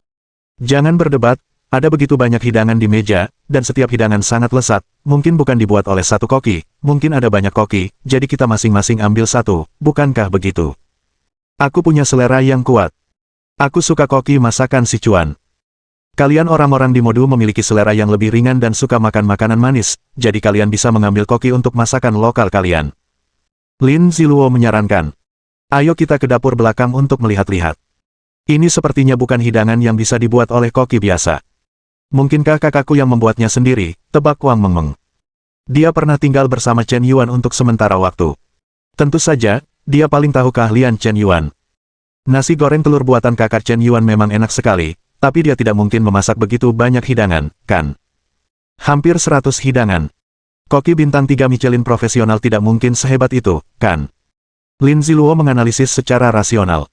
[SPEAKER 1] Jangan berdebat, ada begitu banyak hidangan di meja, dan setiap hidangan sangat lezat, mungkin bukan dibuat oleh satu koki, mungkin ada banyak koki, jadi kita masing-masing ambil satu, bukankah begitu? Aku punya selera yang kuat. Aku suka koki masakan Sichuan. Kalian orang-orang di Modu memiliki selera yang lebih ringan dan suka makan makanan manis, jadi kalian bisa mengambil koki untuk masakan lokal kalian. Lin Ziluo menyarankan. Ayo kita ke dapur belakang untuk melihat-lihat. Ini sepertinya bukan hidangan yang bisa dibuat oleh koki biasa. Mungkinkah kakakku yang membuatnya sendiri, tebak Wang Mengmeng. Dia pernah tinggal bersama Chen Yuan untuk sementara waktu. Tentu saja, dia paling tahu keahlian Chen Yuan. Nasi goreng telur buatan kakak Chen Yuan memang enak sekali, tapi dia tidak mungkin memasak begitu banyak hidangan, kan? Hampir 100 hidangan. Koki bintang 3 Michelin profesional tidak mungkin sehebat itu, kan? Lin Ziluo menganalisis secara rasional.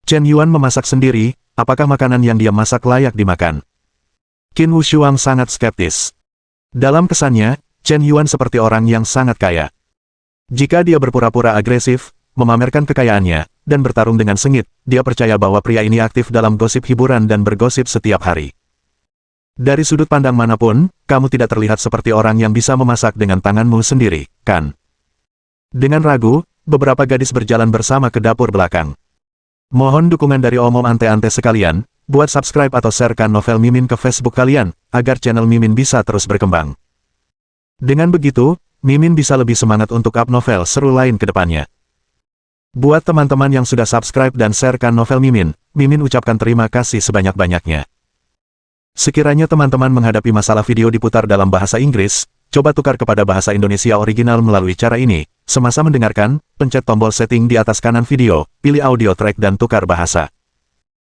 [SPEAKER 1] Chen Yuan memasak sendiri, apakah makanan yang dia masak layak dimakan? Qin Wushuang sangat skeptis. Dalam kesannya, Chen Yuan seperti orang yang sangat kaya. Jika dia berpura-pura agresif, memamerkan kekayaannya, dan bertarung dengan sengit, dia percaya bahwa pria ini aktif dalam gosip hiburan dan bergosip setiap hari. Dari sudut pandang manapun, kamu tidak terlihat seperti orang yang bisa memasak dengan tanganmu sendiri, kan? Dengan ragu, beberapa gadis berjalan bersama ke dapur belakang. Mohon dukungan dari omom ante-ante sekalian, buat subscribe atau sharekan novel Mimin ke Facebook kalian, agar channel Mimin bisa terus berkembang. Dengan begitu, Mimin bisa lebih semangat untuk up novel seru lain ke depannya. Buat teman-teman yang sudah subscribe dan sharekan novel Mimin, Mimin ucapkan terima kasih sebanyak-banyaknya. Sekiranya teman-teman menghadapi masalah video diputar dalam bahasa Inggris, coba tukar kepada bahasa Indonesia original melalui cara ini. Semasa mendengarkan, pencet tombol setting di atas kanan video, pilih audio track dan tukar bahasa.